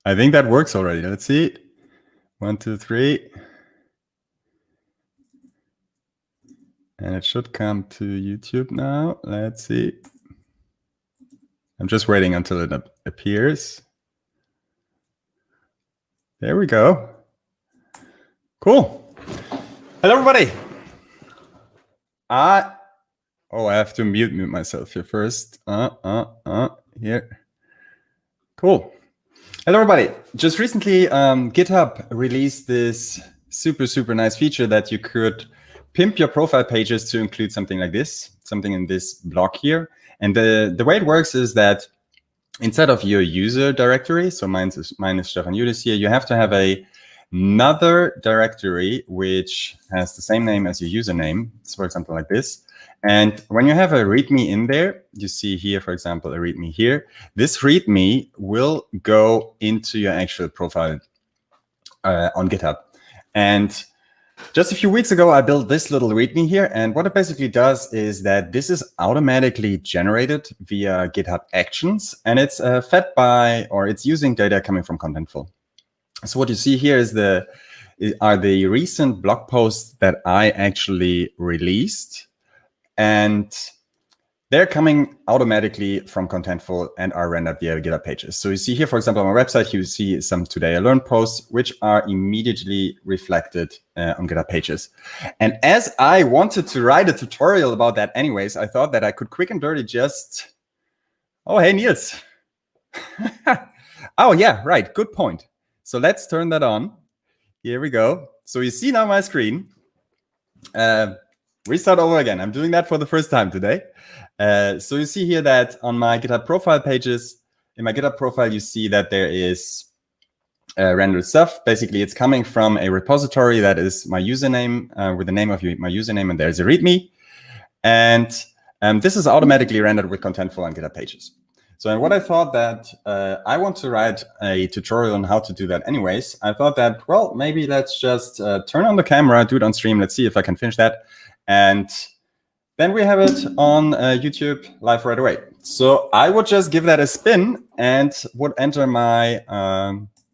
I think that works already. Let's see. 1, 2, 3. And it should come to YouTube now. Let's see. I'm just waiting until it appears. There we go. Cool. Hello, everybody. I have to mute myself here first. Here. Cool. Hello, everybody. Just recently, GitHub released this super nice feature that you could pimp your profile pages to include something like this, something in this block here. And the way it works is that instead of your user directory, so mine is Stefan here, you have to have another directory which has the same name as your username. So for example, like this. And when you have a README in there, you see here, for example, a README here. This README will go into your actual profile on GitHub. And just a few weeks ago, I built this little README here. And what it basically does is that this is automatically generated via GitHub Actions. And it's fed by, or it's using data coming from Contentful. So what you see here is are the recent blog posts that I actually released. And they're coming automatically from Contentful and are rendered via GitHub pages. So you see here, for example, on my website, you see some Today I Learned posts, which are immediately reflected on GitHub pages. And as I wanted to write a tutorial about that anyways, I thought that I could quick and dirty just... Oh, hey, Niels. Oh, yeah, right. Good point. So let's turn that on. Here we go. So you see now my screen. Restart over again. I'm doing that for the first time today. So you see here that on my GitHub profile pages, in my GitHub profile, you see that there is rendered stuff. Basically, it's coming from a repository that is my username with the name of my username, and there's a README. And this is automatically rendered with Contentful on GitHub pages. So and what I thought that I want to write a tutorial on how to do that anyways. I thought that, well, maybe let's just turn on the camera, do it on stream. Let's see if I can finish that. And then we have it on YouTube live right away. So I would just give that a spin and would enter my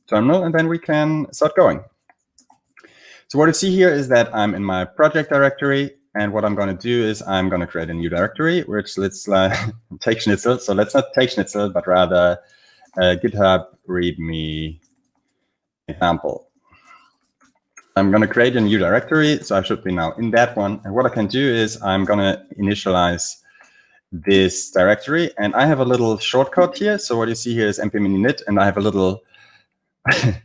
terminal, and then we can start going. So what you see here is that I'm in my project directory. And what I'm going to do is I'm going to create a new directory, which let's take Schnitzel. So let's not take Schnitzel, but rather GitHub README example. I'm going to create a new directory, so I should be now in that one. And what I can do is I'm going to initialize this directory, and I have a little shortcut here. So what you see here is npm init, and I have a little,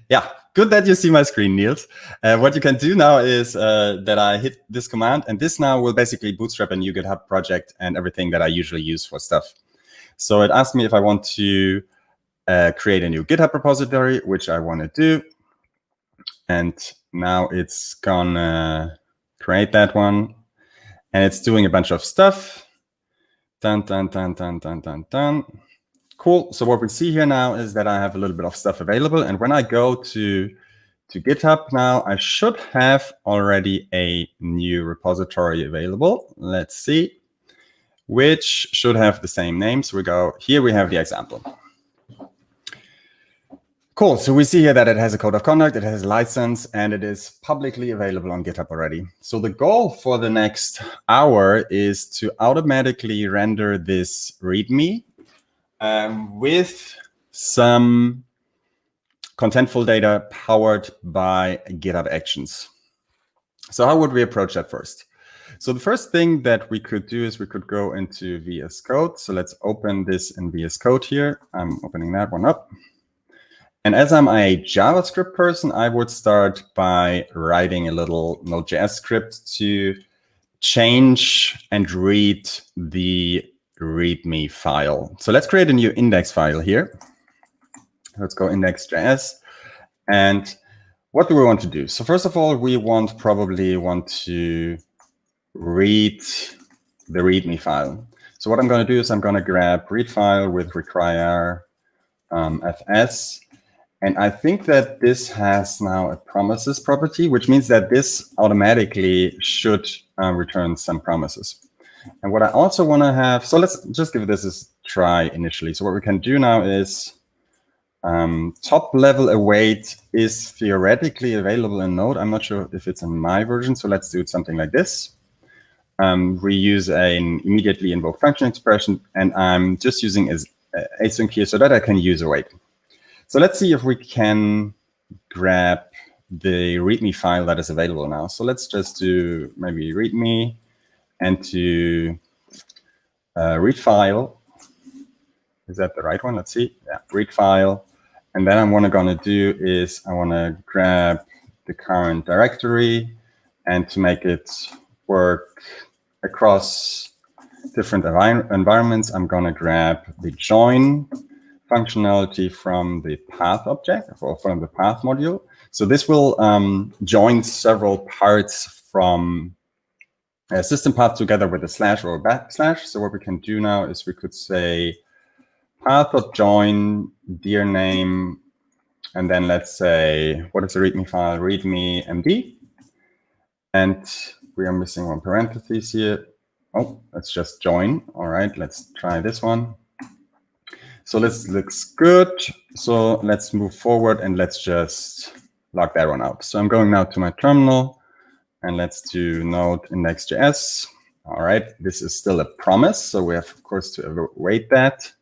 yeah, good that you see my screen, Niels. What you can do now is that I hit this command, and this now will basically bootstrap a new GitHub project and everything that I usually use for stuff. So it asked me if I want to create a new GitHub repository, which I want to do. And now it's gonna create that one, and it's doing a bunch of stuff. Dun. Cool. So what we see here now is that I have a little bit of stuff available, and when I go to GitHub now, I should have already a new repository available. Let's see, which should have the same name. So we go here. We have the example. Cool. So we see here that it has a code of conduct, it has a license, and it is publicly available on GitHub already. So the goal for the next hour is to automatically render this README with some Contentful data powered by GitHub Actions. So how would we approach that first? So the first thing that we could do is we could go into VS Code. So let's open this in VS Code here. I'm opening that one up. And as I'm a JavaScript person, I would start by writing a little Node.js script to change and read the README file. So let's create a new index file here. Let's go index.js. And what do we want to do? So first of all, we probably want to read the README file. So what I'm going to do is I'm going to grab read file with require fs. And I think that this has now a promises property, which means that this automatically should return some promises. And what I also want to have, so let's just give this a try initially. So what we can do now is Top level await is theoretically available in Node. I'm not sure if it's in my version, so let's do something like this. We use an immediately invoke function expression, and I'm just using async here so that I can use await. So let's see if we can grab the README file that is available now. So let's just do maybe README and to read file. Is that the right one? Let's see. Yeah, read file. And then what I'm going to do is I want to grab the current directory, and to make it work across different environments, I'm going to grab the join functionality from the path object, or from the path module. So this will join several parts from a system path together with a slash or a backslash. So what we can do now is we could say path.join dir name, and then let's say, what is the README file? README MD. And we are missing one parenthesis here. Oh, let's just join. All right, let's try this one. So this looks good. So let's move forward and let's just log that one out. So I'm going now to my terminal and let's do node index.js. All right, this is still a promise. So we have, of course, to await that.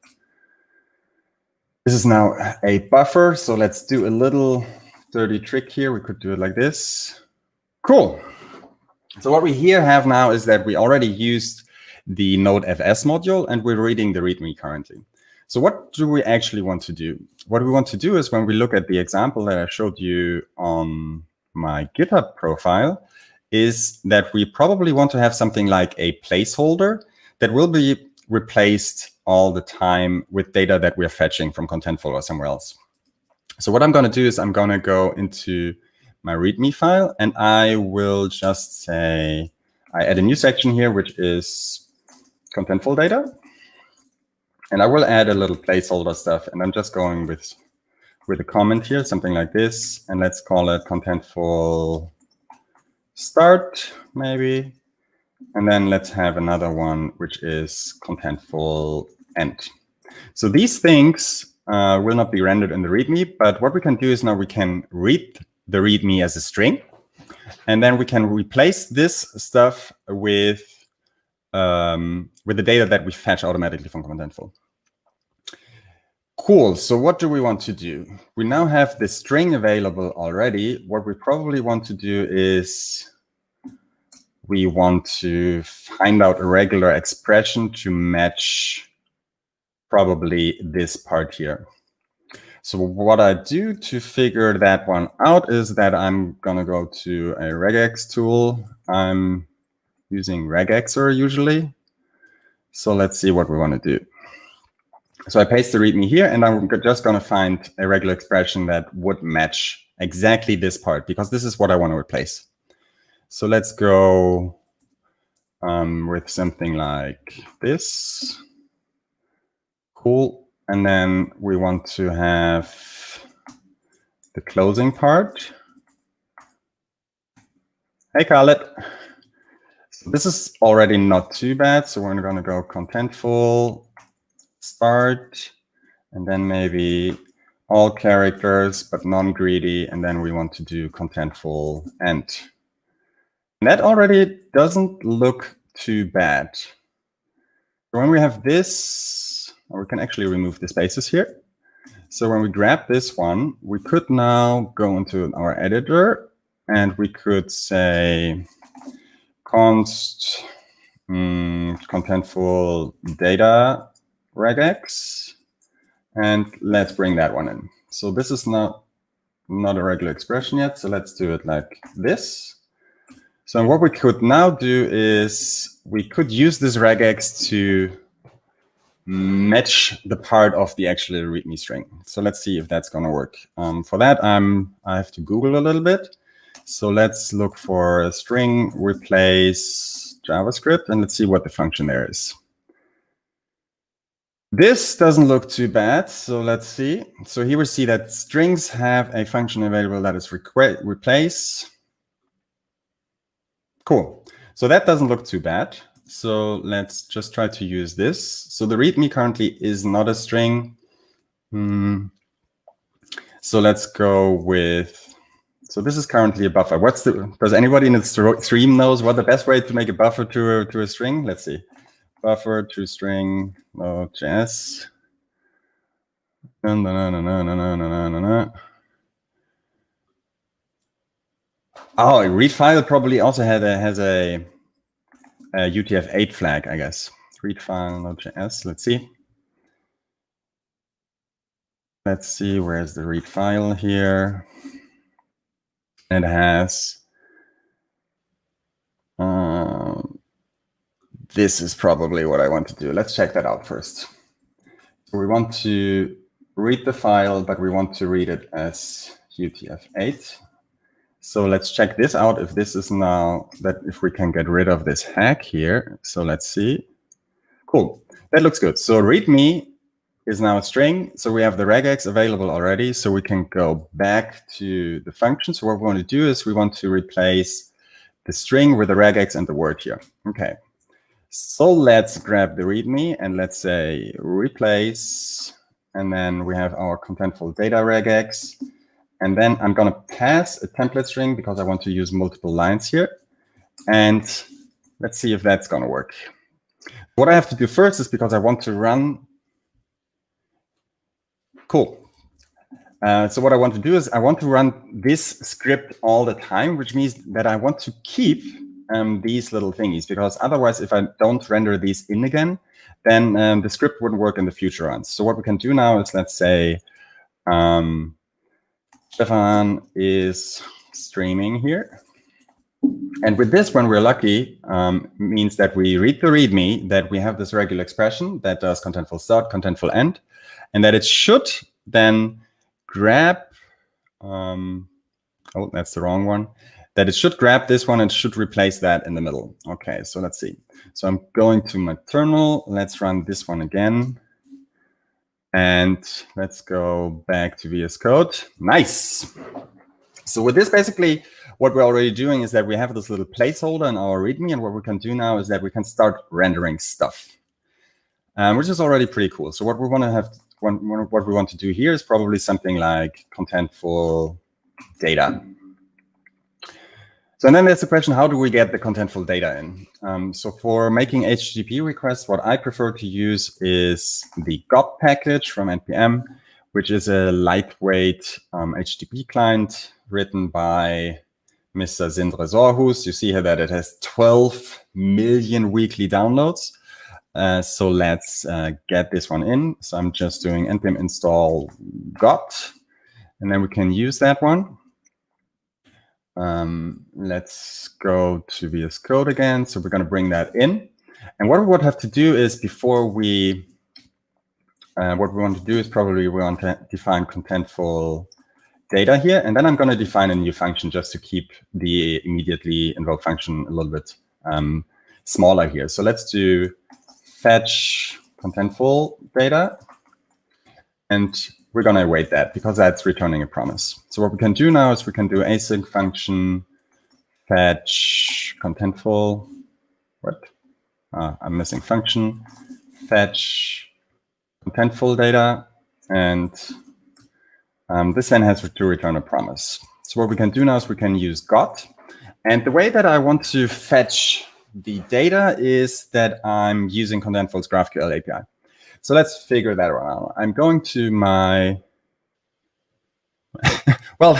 This is now a buffer. So let's do a little dirty trick here. We could do it like this. Cool. So what we here have now is that we already used the Node.fs module and we're reading the README currently. So what do we actually want to do? What we want to do is, when we look at the example that I showed you on my GitHub profile, is that we probably want to have something like a placeholder that will be replaced all the time with data that we're fetching from Contentful or somewhere else. So what I'm going to do is I'm going to go into my README file, and I will just say, I add a new section here, which is Contentful data. And I will add a little placeholder stuff, and I'm just going with a comment here, something like this, and let's call it Contentful start, maybe. And then let's have another one, which is Contentful end. So these things will not be rendered in the README, but what we can do is now we can read the README as a string, and then we can replace this stuff with the data that we fetch automatically from Contentful. Cool. So what do we want to do? We now have this string available already. What we probably want to do is we want to find out a regular expression to match probably this part here. So what I do to figure that one out is that I'm going to go to a regex tool. I'm using regexer usually. So let's see what we want to do. So I paste the README here, and I'm just going to find a regular expression that would match exactly this part, because this is what I want to replace. So let's go with something like this. Cool. And then we want to have the closing part. Hey, Khaled. So this is already not too bad. So we're going to go Contentful start, and then maybe all characters, but non-greedy. And then we want to do Contentful end. And that already doesn't look too bad. So when we have this, we can actually remove the spaces here. So when we grab this one, we could now go into our editor, and we could say const Contentful data regex, and let's bring that one in. So this is not a regular expression yet, so let's do it like this. So what we could now do is we could use this regex to match the part of the actual README string. So let's see if that's going to work. For that, I have to Google a little bit. So let's look for a string replace JavaScript, and let's see what the function there is. This doesn't look too bad, so let's see. So here we see that strings have a function available that is replace. Cool. So that doesn't look too bad. So let's just try to use this. So the README currently is not a string. So let's go with, so this is currently a buffer. Does anybody in the stream knows what the best way to make a buffer to a string? Let's see. Buffer to string Node.js. No. Oh, read file probably also has a UTF-8 flag, I guess. Read file Node.js. Let's see. Let's see, where's the read file here? It has, this is probably what I want to do. Let's check that out first. So we want to read the file, but we want to read it as UTF-8. So let's check this out, if this is now, if we can get rid of this hack here. So let's see. Cool, that looks good. So readme is now a string. So we have the regex available already. So we can go back to the function. So what we want to do is we want to replace the string with the regex and the word here. Okay. So let's grab the readme and let's say replace. And then we have our contentful data regex. And then I'm going to pass a template string because I want to use multiple lines here. And let's see if that's going to work. What I have to do first is, because I want to run. Cool. So what I want to do is I want to run this script all the time, which means that I want to keep these little thingies, because otherwise, if I don't render these in again, then the script wouldn't work in the future runs. So what we can do now is, let's say, Stefan is streaming here. And with this, when we're lucky, means that we read the README, that we have this regular expression that does contentful start, contentful end, and that it should then grab, oh, that's the wrong one, that it should grab this one and should replace that in the middle. Okay, so let's see. So I'm going to my terminal. Let's run this one again. And let's go back to VS Code. Nice. So with this, basically, what we're already doing is that we have this little placeholder in our README, and what we can do now is that we can start rendering stuff, which is already pretty cool. So what we want to have, what we want to do here is probably something like contentful data. So and then there's the question, how do we get the contentful data in? So for making HTTP requests, what I prefer to use is the GOP package from NPM, which is a lightweight HTTP client written by Mr. Sindre Sorhus. You see here that it has 12 million weekly downloads. So let's get this one in. So I'm just doing npm install GOT, and then we can use that one. Let's go to VS Code again. So we're going to bring that in. And what we would have to do is, before we, what we want to do is probably we want to define contentful data here. And then I'm going to define a new function just to keep the immediately invoked function a little bit smaller here. So let's do fetch contentful data. And we're going to await that because that's returning a promise. So what we can do now is we can do async function fetch contentful. What? I'm missing function. Fetch contentful data. And this then has to return a promise. So what we can do now is we can use GOT. And the way that I want to fetch the data is that I'm using Contentful's GraphQL API. So let's figure that out. I'm going to my, well,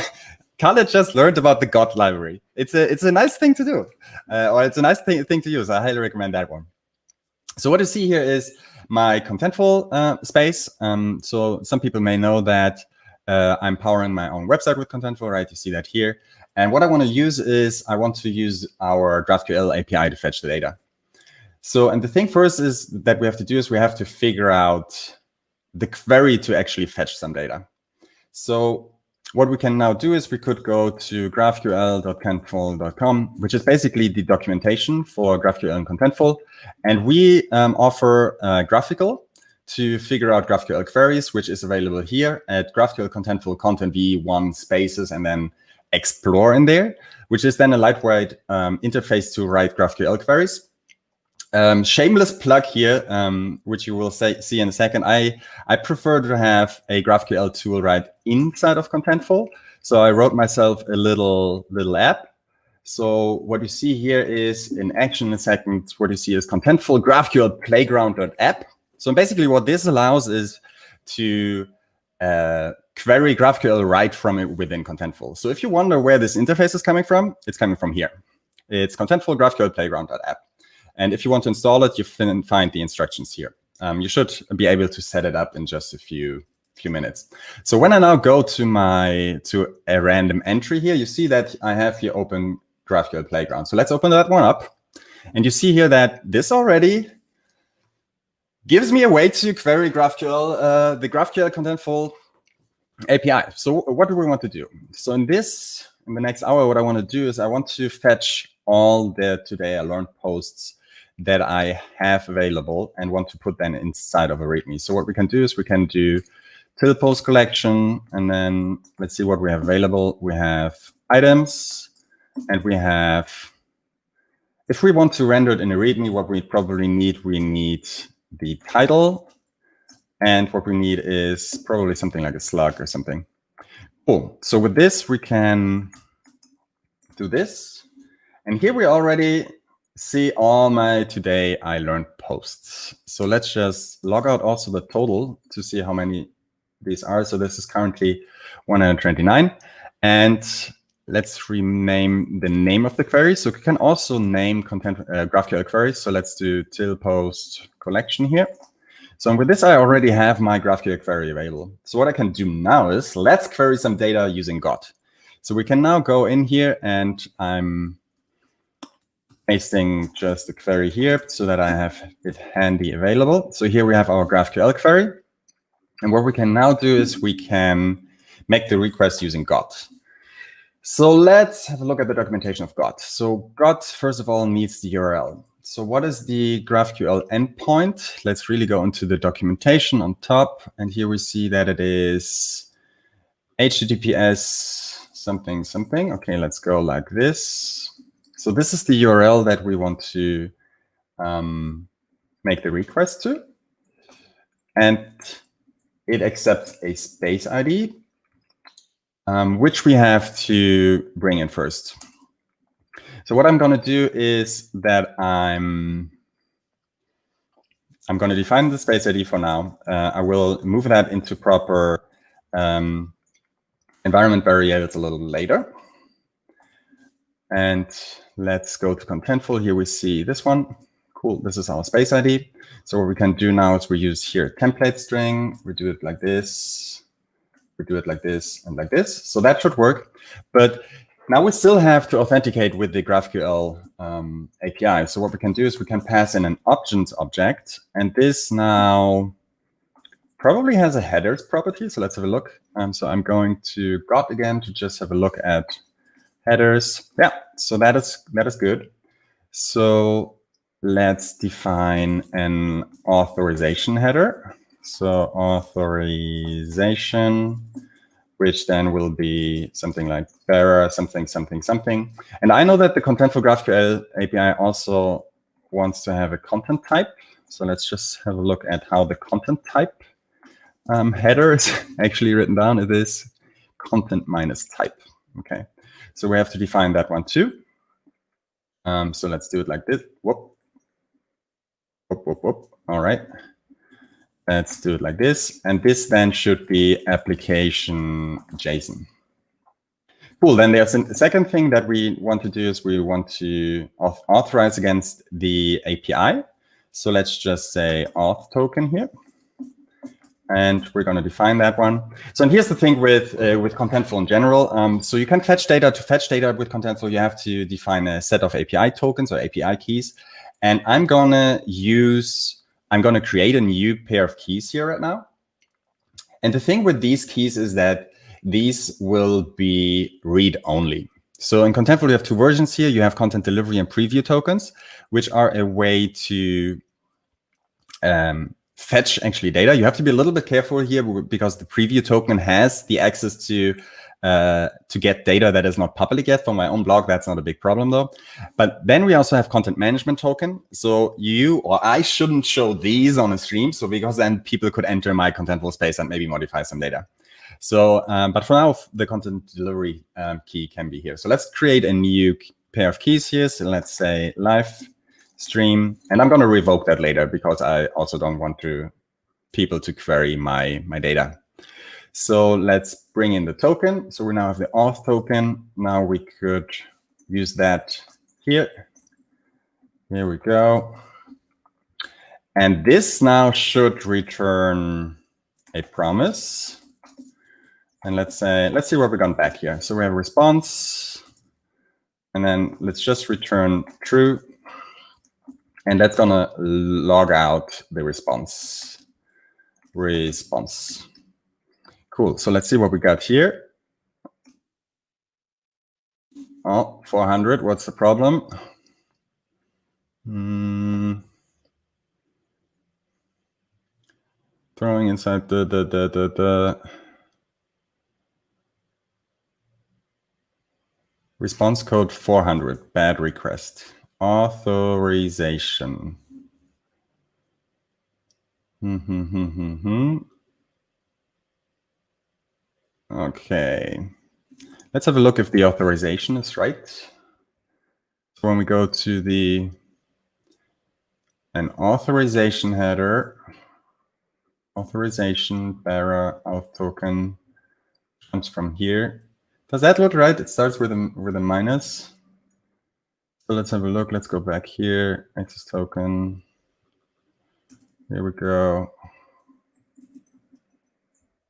Khaled just learned about the GOT library. It's a nice thing to do, or it's a nice thing to use. I highly recommend that one. So what you see here is my Contentful space. So some people may know that I'm powering my own website with Contentful, right? You see that here. And what I want to use is I want to use our GraphQL API to fetch the data. So, and the thing first is that we have to do is we have to figure out the query to actually fetch some data. So what we can now do is we could go to graphql.contentful.com, which is basically the documentation for GraphQL and Contentful. And we offer Graphql to figure out GraphQL queries, which is available here at GraphQL Contentful content v1 spaces and then explore in there, which is then a lightweight interface to write GraphQL queries. Shameless plug here, which you will see in a second. I prefer to have a GraphQL tool right inside of Contentful. So I wrote myself a little app. So what you see here is in action in a second, what you see is Contentful GraphQL playground.app. So basically what this allows is to query GraphQL right from it within Contentful. So if you wonder where this interface is coming from, it's coming from here. It's Contentful GraphQL playground.app. And if you want to install it, you find the instructions here. You should be able to set it up in just a few minutes. So when I now go to a random entry here, you see that I have here open GraphQL Playground. So let's open that one up. And you see here that this already gives me a way to query GraphQL, the GraphQL Contentful API. So what do we want to do? So in the next hour, what I want to do is I want to fetch all the Today I Learned posts that I have available and want to put them inside of a README. So what we can do is we can do till post collection, and then let's see what we have available. We have items, and we have, if we want to render it in a README, what we probably need, we need the title, and what we need is probably something like a slug or something. Cool. So with this, we can do this. And here we already see all my Today I Learned posts. So let's just log out also the total to see how many these are. So this is currently 129. And let's rename the name of the query. So we can also name GraphQL queries. So let's do till post collection here. So with this, I already have my GraphQL query available. So what I can do now is let's query some data using GOT. So we can now go in here, and I'm pasting just the query here so that I have it handy available. So here we have our GraphQL query. And what we can now do is we can make the request using GOT. So let's have a look at the documentation of GOT. So GOT, first of all, needs the URL. So what is the GraphQL endpoint? Let's really go into the documentation on top. And here we see that it is HTTPS something, something. Okay, let's go like this. So this is the URL that we want to make the request to. And it accepts a space ID, which we have to bring in first. So what I'm going to do is that I'm going to define the space ID for now. I will move that into proper environment variables a little later. And let's go to Contentful. Here we see this one. Cool, this is our space ID. So what we can do now is we use here template string. We do it like this. We do it like this and like this. So that should work. But now we still have to authenticate with the GraphQL API. So what we can do is we can pass in an options object. And this now probably has a headers property. So let's have a look. So I'm going to GOT again to just have a look at headers. Yeah, so that is good. So let's define an authorization header. So authorization, which then will be something like bearer, something, something, something. And I know that the Contentful GraphQL API also wants to have a content type. So let's just have a look at how the content type header is actually written down. It is content minus type. Okay, so we have to define that one too. So let's do it like this. Whoop. Whoop, whoop, whoop. All right. Let's do it like this. And this then should be application JSON. Cool. Then there's a second thing that we want to do is we want to authorize against the API. So let's just say auth token here. And we're going to define that one. So and here's the thing with Contentful in general. So you can fetch data. To fetch data with Contentful, you have to define a set of API tokens or API keys. And I'm going to create a new pair of keys here right now. And the thing with these keys is that these will be read-only. So in Contentful, you have two versions here. You have content delivery and preview tokens, which are a way to fetch actually data. You have to be a little bit careful here because the preview token has the access to to get data that is not public yet for my own blog. That's not a big problem though. But then we also have content management token. So you or I shouldn't show these on a stream. So because then people could enter my Contentful space and maybe modify some data. So, but for now, the content delivery key can be here. So let's create a new pair of keys here. So let's say live stream, and I'm going to revoke that later because I also don't want people to query my data. So let's bring in the token. So we now have the auth token. Now we could use that here. Here we go. And this now should return a promise. And let's see what we got back here. So we have a response. And then let's just return true. And that's gonna log out the response. Cool. So let's see what we got here. Oh, 400. What's the problem? Throwing inside the response code 400. Bad request. Authorization. Okay, let's have a look if the authorization is right. So when we go to an authorization header, authorization bearer auth token comes from here. Does that look right? It starts with a minus. So let's have a look. Let's go back here. Access token. Here we go.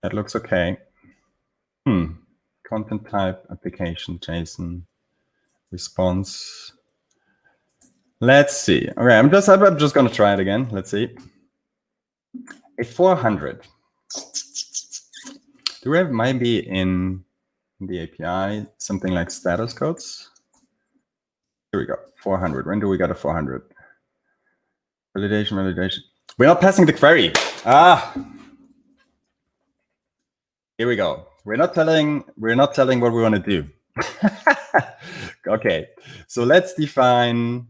That looks okay. Content type, application, JSON, response. Let's see. Okay, I'm just going to try it again. Let's see. A 400. Do we have maybe in the API something like status codes? Here we go. 400. When do we get a 400? Validation. We're not passing the query. Here we go. We're not telling what we want to do. Okay, so let's define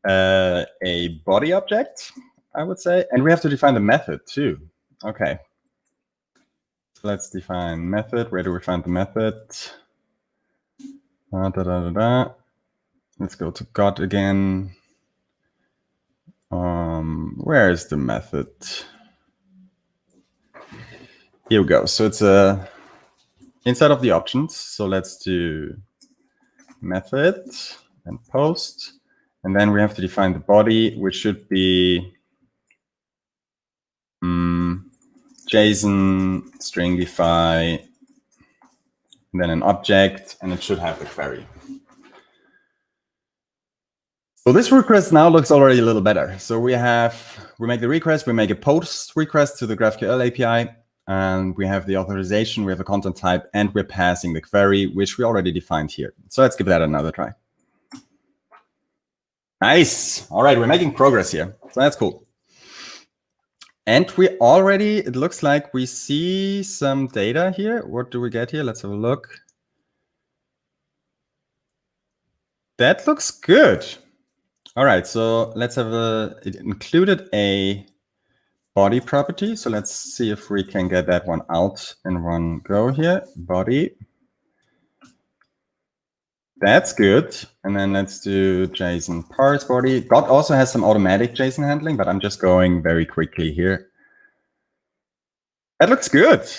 a body object, I would say, and we have to define the method too. Okay, so let's define method. Where do we find the method? Let's go to God again. Where is the method? Here we go. So it's inside of the options. So let's do method and post. And then we have to define the body, which should be JSON stringify, and then an object, and it should have the query. So this request now looks already a little better. So we make the request, we make a post request to the GraphQL API, and we have the authorization, we have a content type, and we're passing the query, which we already defined here. So let's give that another try. Nice. All right, we're making progress here. So that's cool. And we already, it looks like we see some data here. What do we get here? Let's have a look. That looks good. All right, so let's have it included a body property. So let's see if we can get that one out in one go here. Body. That's good. And then let's do JSON parse body. God also has some automatic JSON handling, but I'm just going very quickly here. That looks good.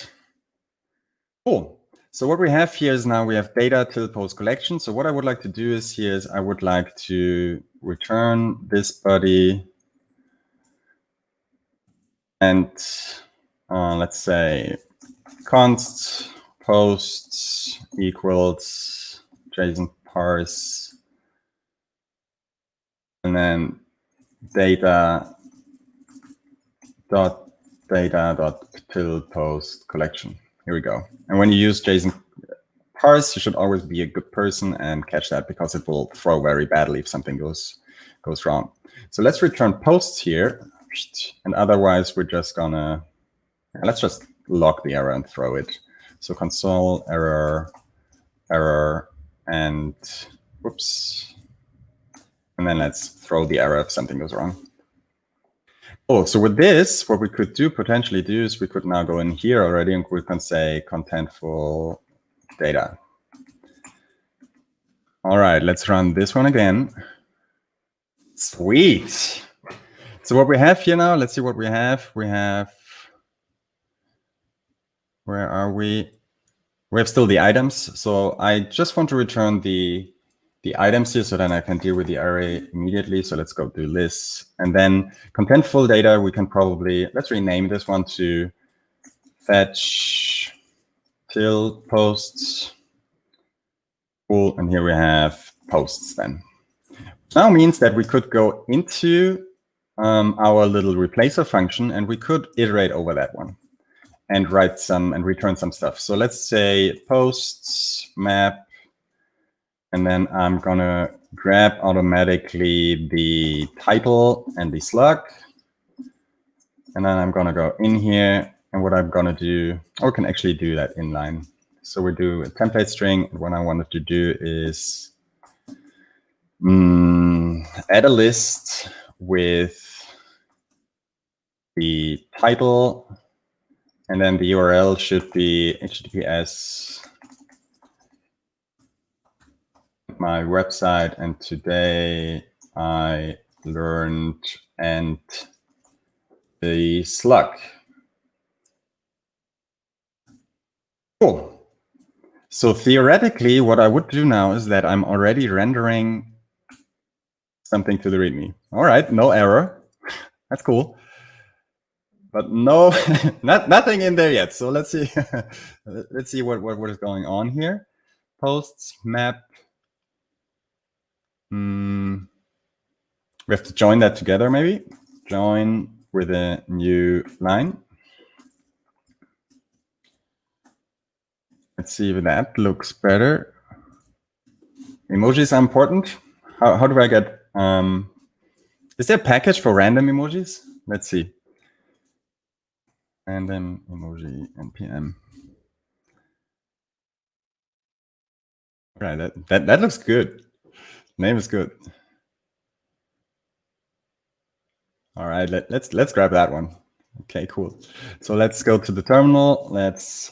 Cool. So what we have here is now we have data till post collection. So what I would like to do is here is I would like to return this body and let's say const post equals JSON parse and then data dot till post collection. Here we go. And when you use JSON parse, you should always be a good person and catch that because it will throw very badly if something goes wrong. So let's return posts here. And otherwise, we're just gonna, let's just log the error and throw it. So console error, and whoops. And then let's throw the error if something goes wrong. Oh, so with this, what we could potentially do is we could now go in here already and we can say contentful data. All right, let's run this one again. Sweet. So what we have here now, let's see what we have. We have, where are we? We have still the items. So I just want to return the items here so then I can deal with the array immediately. So let's go do this. And then contentful data, we can probably, let's rename this one to fetch till posts. Cool. And here we have posts then. Now means that we could go into our little replacer function and we could iterate over that one and write some and return some stuff. So let's say posts map, and then I'm gonna grab automatically the title and the slug. And then I'm gonna go in here, and what I'm gonna do, or we can actually do that inline. So we do a template string, and what I wanted to do is add a list with the title, and then the URL should be https my website, and today I learned and the slug. Cool. So theoretically, what I would do now is that I'm already rendering something to the README. All right, no error. That's cool. But no, nothing in there yet. So let's see. Let's see what is going on here. Posts map. We have to join that together, maybe. Join with a new line. Let's see if that looks better. Emojis are important. How do I get? Is there a package for random emojis? Let's see. Random emoji npm. Right, that looks good. Name is good. All right, let's grab that one. Okay, cool. So let's go to the terminal. Let's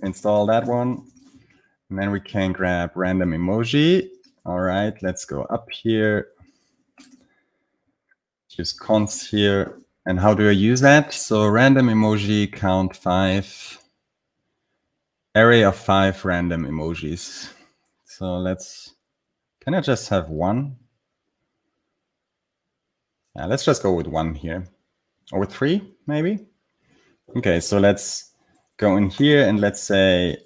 install that one. And then we can grab random emoji. All right, let's go up here. Use const here. And how do I use that? So random emoji count 5. Array of 5 random emojis. So can I just have one? Yeah, let's just go with 1 here. Or with 3, maybe? Okay, so let's go in here and let's say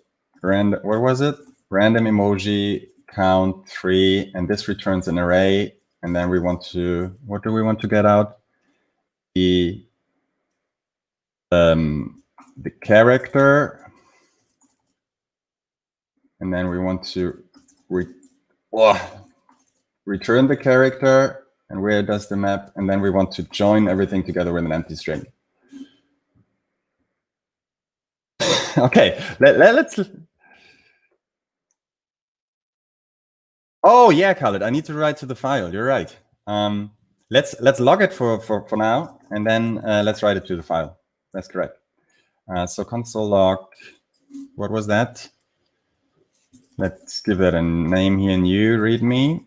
random, what was it? Random emoji count 3, and this returns an array. And then we want to, what do we want to get out? The character. And then we want to return the character, and where does the map? And then we want to join everything together with an empty string. Okay, let's. Oh yeah, Khaled, I need to write to the file. You're right. Let's log it for now, and then let's write it to the file. That's correct. So console log. What was that? Let's give that a name here, new readme.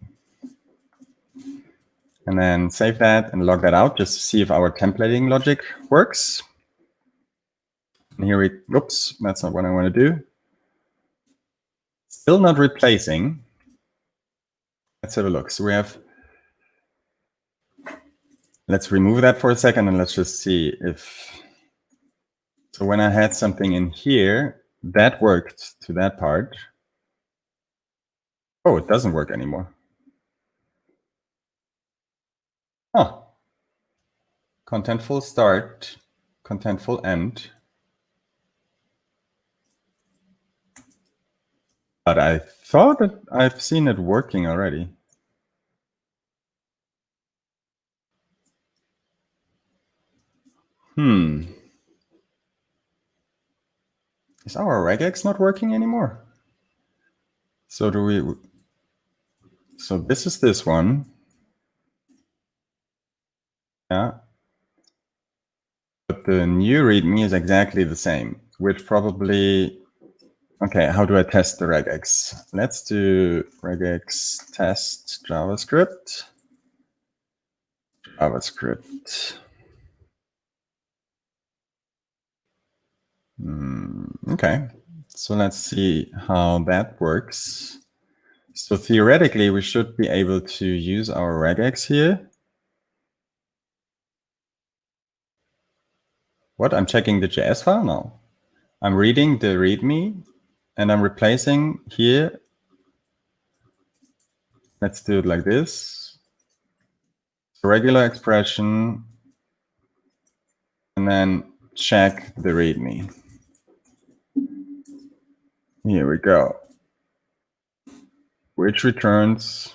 And then save that and log that out just to see if our templating logic works. And here oops, that's not what I want to do. Still not replacing. Let's have a look. So we have, let's remove that for a second and let's just see if, so when I had something in here, that worked to that part. Oh, it doesn't work anymore. Huh. Contentful start, contentful end. But I thought that I've seen it working already. Is our regex not working anymore? So so this is this one. Yeah. But the new README is exactly the same, which probably, okay, how do I test the regex? Let's do regex test JavaScript. Okay, so let's see how that works. So theoretically, we should be able to use our regex here. What? I'm checking the JS file now. I'm reading the README and I'm replacing here. Let's do it like this. Regular expression, and then check the README. Here we go. Which returns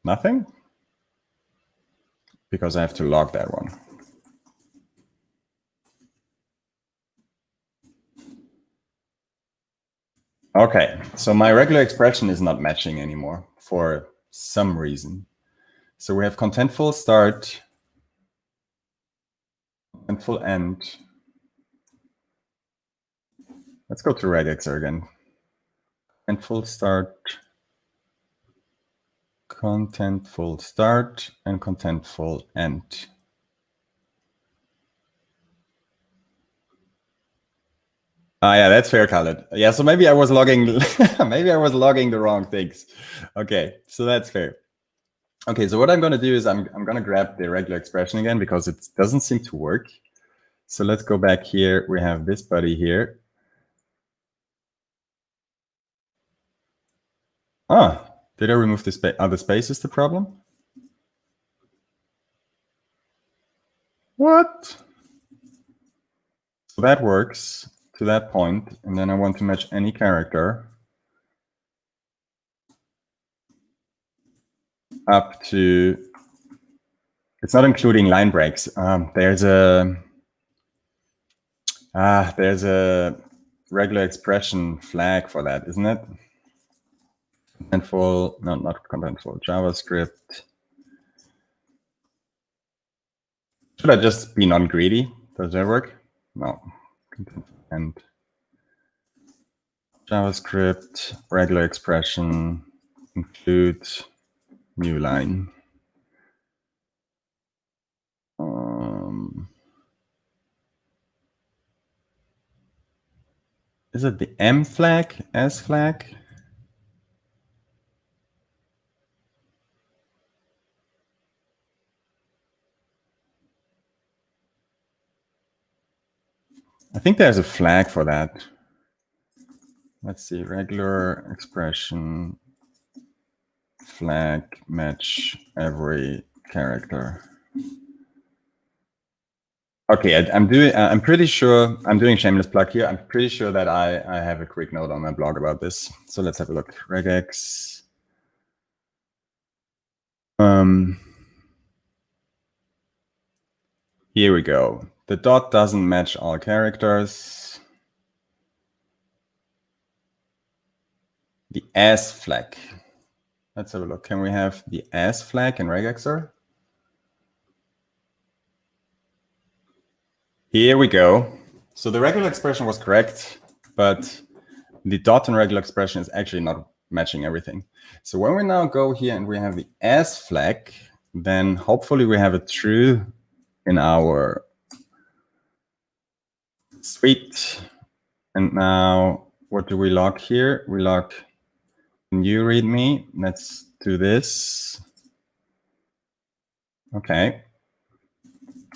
nothing, because I have to log that one. Okay, so my regular expression is not matching anymore for some reason. So we have contentful start, contentful end. Let's go to regex again. Contentful start, contentful start, and contentful end. Yeah, that's fair, Khaled. Yeah, so maybe I was logging, maybe I was logging the wrong things. Okay, so that's fair. Okay, so what I'm going to do is I'm going to grab the regular expression again because it doesn't seem to work. So let's go back here. We have this buddy here. Ah, did I remove the space? Are the spaces the problem? What? So that works to that point, and then I want to match any character up to, it's not including line breaks. There's a regular expression flag for that, isn't it? Contentful, no, not contentful, JavaScript. Should I just be non-greedy? Does that work? No. And JavaScript, regular expression, include new line. Is it the M flag, S flag? I think there's a flag for that. Let's see, regular expression, flag, match every character. Okay, I'm pretty sure, I'm doing shameless plug here. I'm pretty sure that I have a quick note on my blog about this. So let's have a look. Regex. Here we go. The dot doesn't match all characters. The as flag. Let's have a look. Can we have the as flag in regexer? Here we go. So the regular expression was correct, but the dot in regular expression is actually not matching everything. So when we now go here and we have the as flag, then hopefully we have a true in our suite. And now what do we log here? We log new readme. Let's do this. Okay.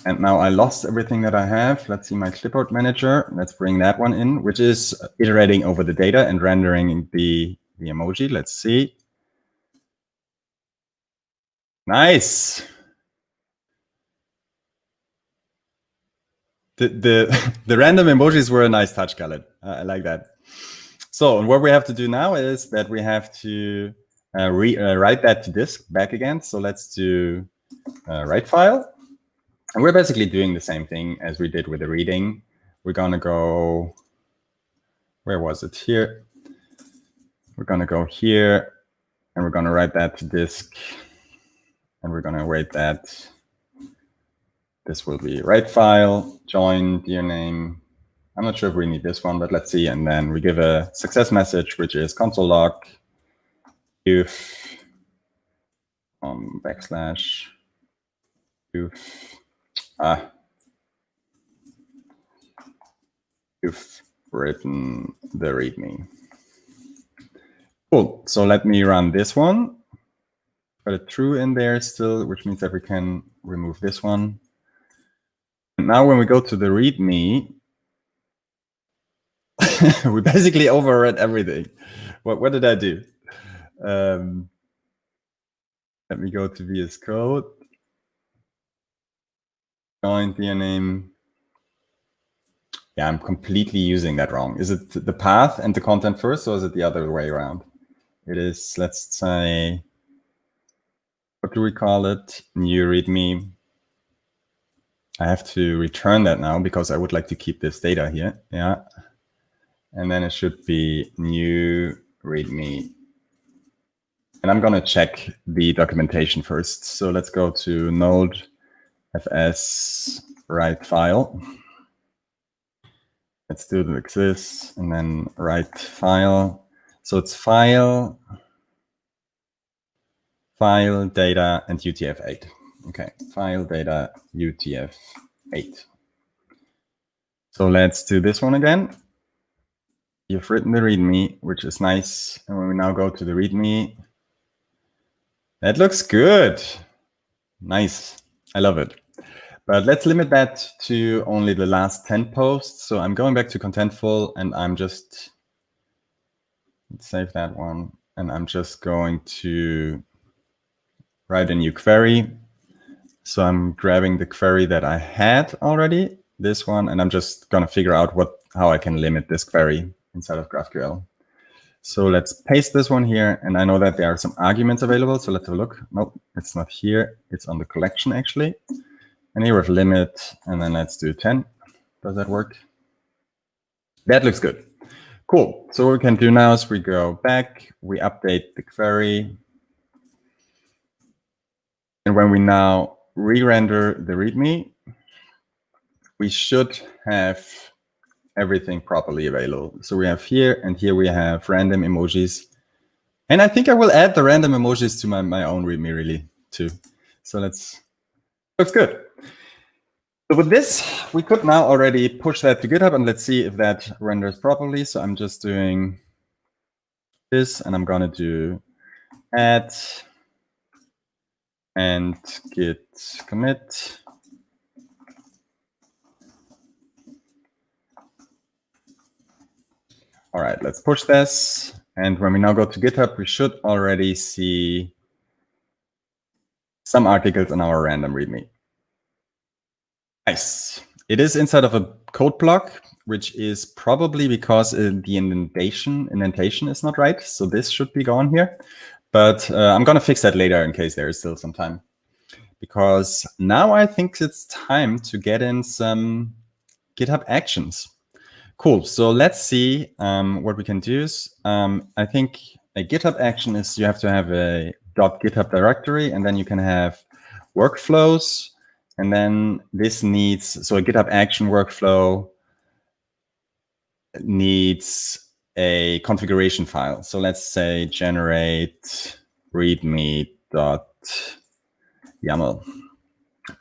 And now I lost everything that I have. Let's see my clipboard manager. Let's bring that one in, which is iterating over the data and rendering the emoji. Let's see. Nice. The random emojis were a nice touch, Khaled. I like that. So what we have to do now is that we have to write that to disk back again. So let's do write file. And we're basically doing the same thing as we did with the reading. We're going to go where was it? Here. We're going to go here, and we're going to write that to disk, and we're going to await that. This will be write file, join, dear name. I'm not sure if we need this one, but let's see. And then we give a success message, which is console log if backslash you've written the README. Cool. So let me run this one. Got a true in there still, which means that we can remove this one. And now when we go to the README, we basically overread everything. What did I do? Let me go to VS Code. Join dear name. Yeah, I'm completely using that wrong. Is it the path and the content first, or is it the other way around? It is, let's say, what do we call it? New README. I have to return that now because I would like to keep this data here. Yeah. And then it should be new README. And I'm going to check the documentation first. So let's go to node fs write file. Let's do it like this, and then write file. So it's file, data, and UTF-8. Okay, file, data, UTF-8. So let's do this one again. You've written the README, which is nice. And when we now go to the README, that looks good. Nice. I love it. But let's limit that to only the last 10 posts. So I'm going back to Contentful, and I'm just, let's save that one. And I'm just going to write a new query. So I'm grabbing the query that I had already, this one, and I'm just going to figure out how I can limit this query inside of GraphQL. So let's paste this one here, and I know that there are some arguments available. So let's have a look. Nope, it's not here. It's on the collection actually. And here we have limit, and then let's do 10. Does that work? That looks good. Cool. So what we can do now is we go back, we update the query. And when we now re-render the README, we should have everything properly available. So we have here, and here we have random emojis. And I think I will add the random emojis to my own README really too. So looks good. So with this, we could now already push that to GitHub, and let's see if that renders properly. So I'm just doing this, and I'm going to do add and git commit. All right, let's push this. And when we now go to GitHub, we should already see some articles in our random README. Nice. It is inside of a code block, which is probably because the indentation is not right. So this should be gone here. But I'm going to fix that later in case there is still some time. Because now I think it's time to get in some GitHub Actions. Cool. So let's see what we can do. I think a GitHub action is you have to have a .github directory, and then you can have workflows. And then this needs, so a GitHub action workflow needs a configuration file. So let's say generate readme.yaml.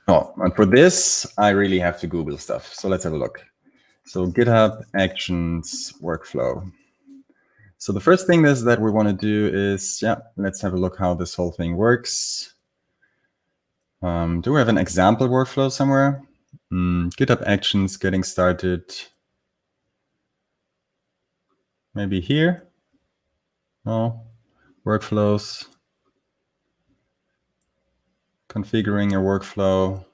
Oh, and for this, I really have to Google stuff. So let's have a look. So GitHub Actions workflow. So the first thing is that we want to do is, let's have a look how this whole thing works. Do we have an example workflow somewhere? GitHub Actions getting started. Maybe here? No. Workflows. Configuring a workflow.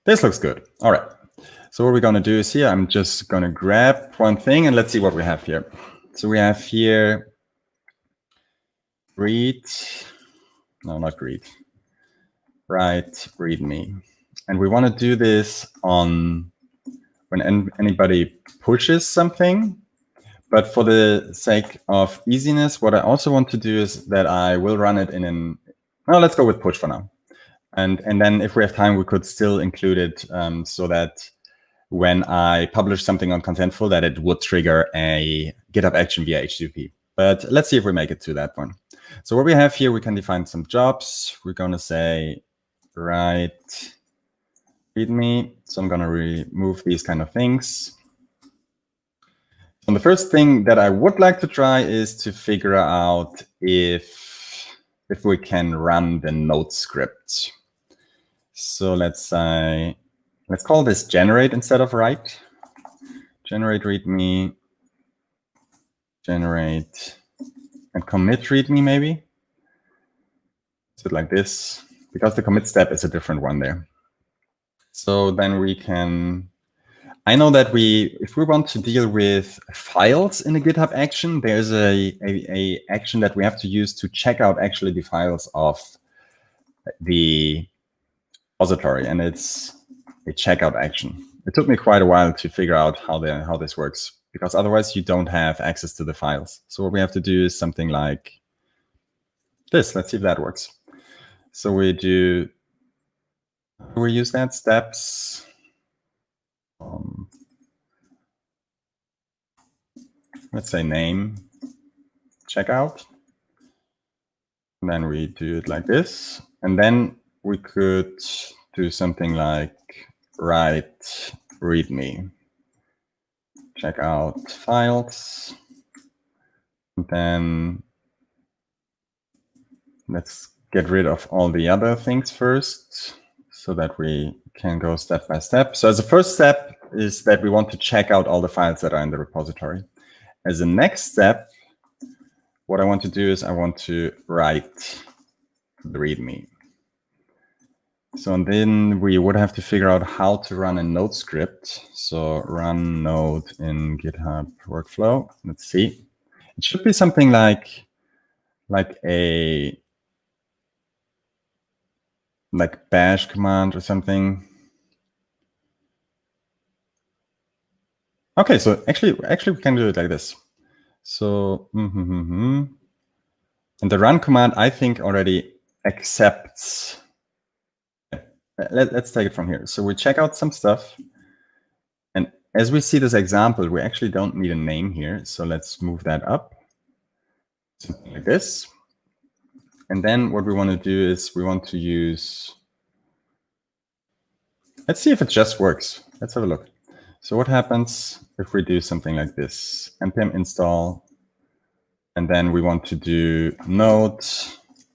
This looks good. All right. So what we're going to do is here, I'm just going to grab one thing and let's see what we have here. So we have here write readme. And we want to do this on when anybody pushes something. But for the sake of easiness, what I also want to do is that I will run it in an, well, let's go with push for now. And then if we have time, we could still include it so that when I publish something on Contentful, that it would trigger a GitHub action via HTTP. But let's see if we make it to that one. So what we have here, we can define some jobs. We're going to say write readme. So I'm going to remove these kind of things. And the first thing that I would like to try is to figure out if we can run the node script. So let's call this generate instead of write. Generate readme, generate, and commit readme maybe. So like this, because the commit step is a different one there. So then we can, I know that if we want to deal with files in a GitHub action, there's a action that we have to use to check out actually the files of the repository, and it's a checkout action. It took me quite a while to figure out how this works, because otherwise you don't have access to the files. So what we have to do is something like this. Let's see if that works. So we use that steps. Let's say name checkout. And then we do it like this. And then we could do something like write readme, check out files. And then let's get rid of all the other things first so that we can go step by step. So as a first step is that we want to check out all the files that are in the repository. As a next step, what I want to do is I want to write the readme. So and then we would have to figure out how to run a node script. So run node in GitHub workflow. Let's see. It should be something like bash command or something. Okay, so actually we can do it like this. So and the run command I think already accepts. Let's take it from here. So we check out some stuff, and as we see this example, we actually don't need a name here. So let's move that up, something like this. And then what we want to do is we want to use. Let's see if it just works. Let's have a look. So what happens if we do something like this? npm install, and then we want to do node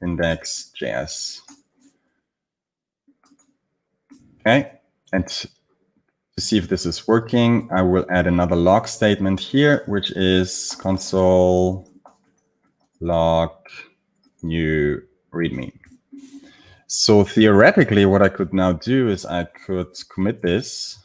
index.js. Okay, and to see if this is working, I will add another log statement here, which is console log new readme. So theoretically, what I could now do is I could commit this.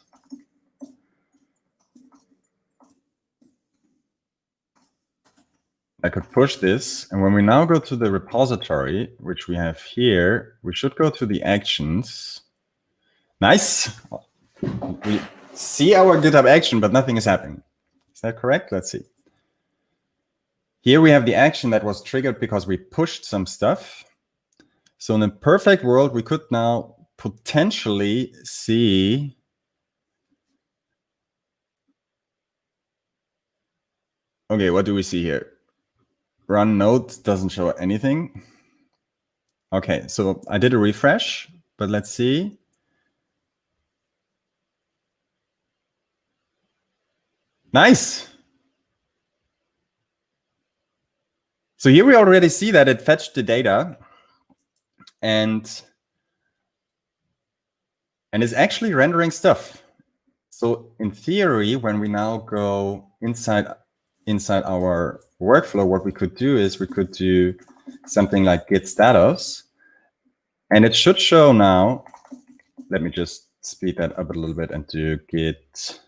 I could push this, and when we now go to the repository, which we have here, we should go to the actions. Nice. We see our GitHub action, but nothing is happening. Is that correct? Let's see. Here we have the action that was triggered because we pushed some stuff. So in a perfect world, we could now potentially see okay, what do we see here? Run node doesn't show anything. Okay, so I did a refresh, but let's see. Nice. So here we already see that it fetched the data and is actually rendering stuff. So in theory, when we now go inside our workflow, what we could do is we could do something like git status, and it should show now. Let me just speed that up a little bit and do git.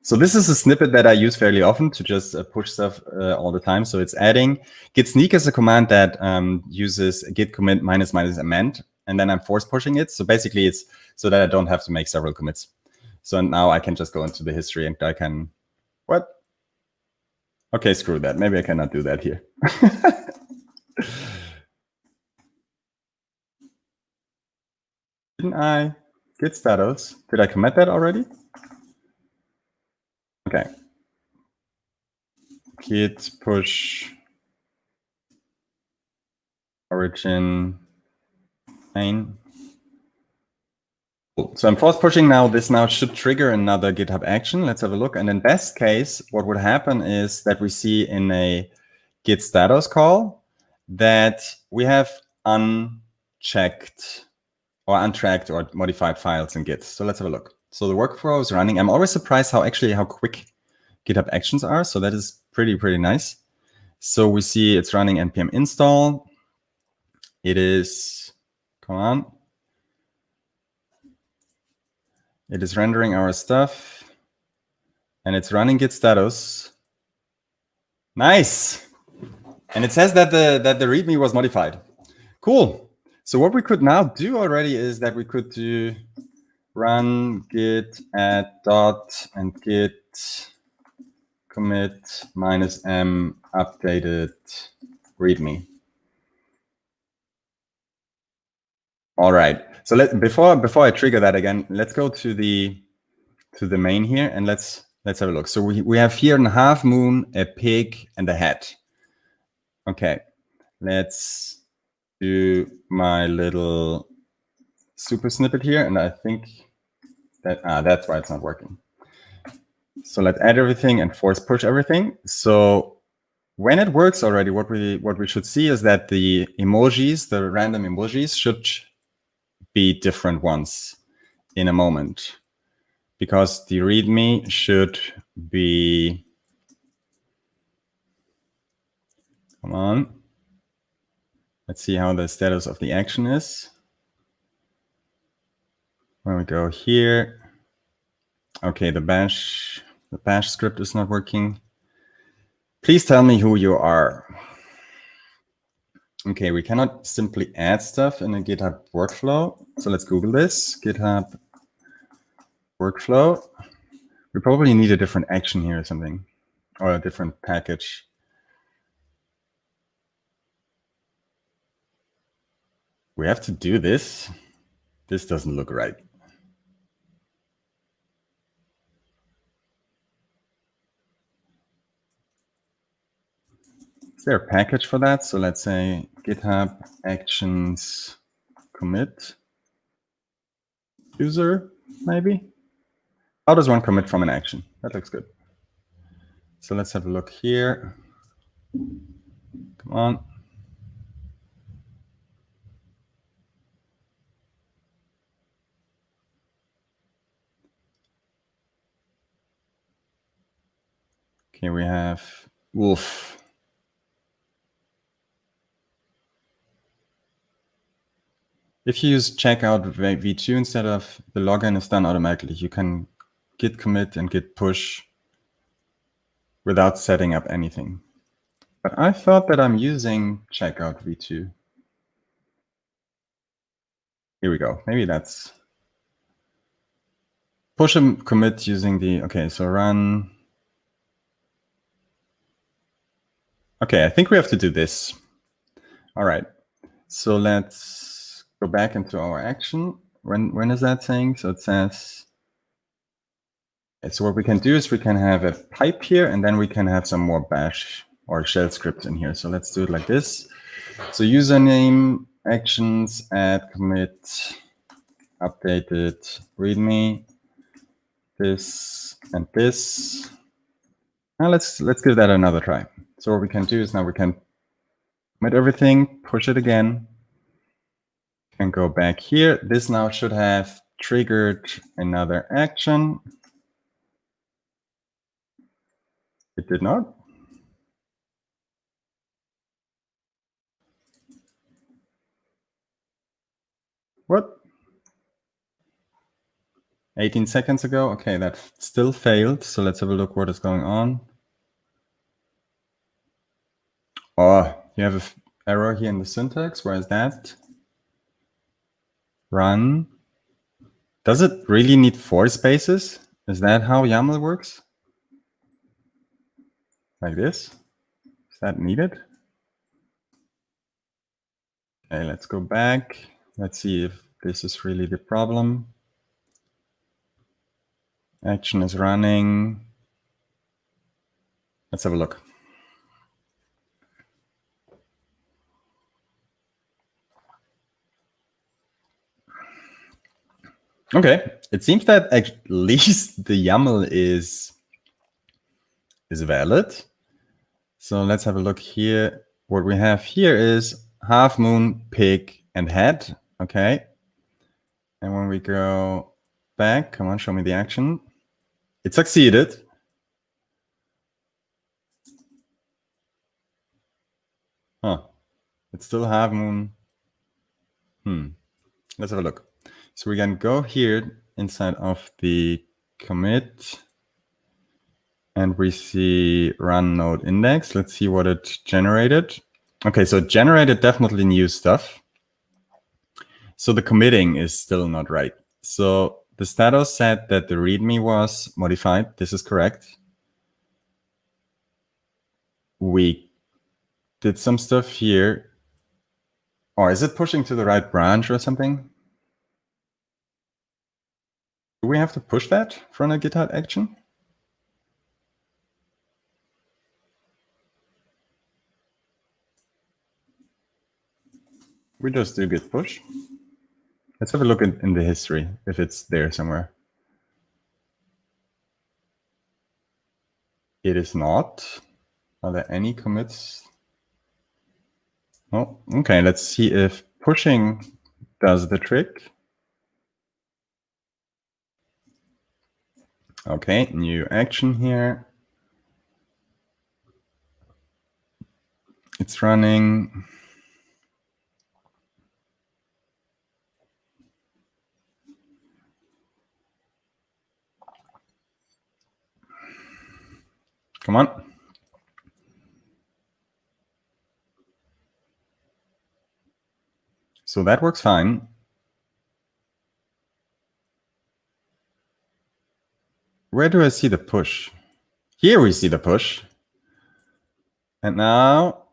So this is a snippet that I use fairly often to just push stuff all the time. So it's adding git sneak is a command that uses git commit --amend, and then I'm force pushing it. So basically it's so that I don't have to make several commits. So now I can just go into the history and I can, what? Okay, screw that. Maybe I cannot do that here. Didn't I? Git status. Did I commit that already? Okay. Git push origin main. Cool. So I'm force pushing now. This now should trigger another GitHub action. Let's have a look. And in best case, what would happen is that we see in a git status call that we have unchecked or untracked or modified files in Git. So let's have a look. So the workflow is running. I'm always surprised how quick GitHub Actions are. So that is pretty nice. So we see it's running npm install. It is, come on. It is rendering our stuff and it's running git status. Nice. And it says that the README was modified. Cool. So what we could now do already is that we could do run git add dot and git commit -m updated README. All right. So before I trigger that again, let's go to the main here and let's have a look. So we have here a half moon, a pig, and a hat. Okay. Let's do my little super snippet here, and I think that that's why it's not working. So let's add everything and force push everything. So when it works already, what we should see is that the emojis, the random emojis, should be different ones in a moment, because the README should be, come on, let's see how the status of the action is. When we go here, okay, the bash script is not working. Please tell me who you are. Okay, we cannot simply add stuff in a GitHub workflow. So let's Google this, GitHub workflow. We probably need a different action here or something, or a different package. We have to do this. This doesn't look right. Is there a package for that? So let's say GitHub Actions commit user, maybe. How does one commit from an action? That looks good. So let's have a look here. Come on. Okay, we have Wolf. If you use checkout v2 instead of the login is done automatically, you can git commit and git push without setting up anything. But I thought that I'm using checkout v2. Here we go. Maybe that's push and commit using the, okay, so run. Okay, I think we have to do this. All right, so let's go back into our action. When is that saying? So it says, okay, so what we can do is we can have a pipe here, and then we can have some more bash or shell scripts in here. So let's do it like this. So username, actions, add, commit, updated, readme, this and this. Now let's give that another try. So what we can do is now we can commit everything, push it again, and go back here. This now should have triggered another action. It did not. What? 18 seconds ago? Okay, that still failed. So let's have a look what is going on. Oh, you have an error here in the syntax. Where is that? Run. Does it really need 4 spaces? Is that how YAML works? Like this? Is that needed? Okay, let's go back. Let's see if this is really the problem. Action is running. Let's have a look. Okay, it seems that at least the YAML is valid. So let's have a look here. What we have here is half moon, pig, and head. Okay. And when we go back, come on, show me the action. It succeeded. Huh. It's still half moon. Let's have a look. So we can go here inside of the commit and we see run node index. Let's see what it generated. Okay, so it generated definitely new stuff. So the committing is still not right. So the status said that the README was modified. This is correct. We did some stuff here. Or is it pushing to the right branch or something? Do we have to push that from a GitHub action? We just do git push. Let's have a look in the history, if it's there somewhere. It is not. Are there any commits? Oh, okay. Let's see if pushing does the trick. Okay, new action here. It's running. Come on. So that works fine. Where do I see the push? Here we see the push. And now,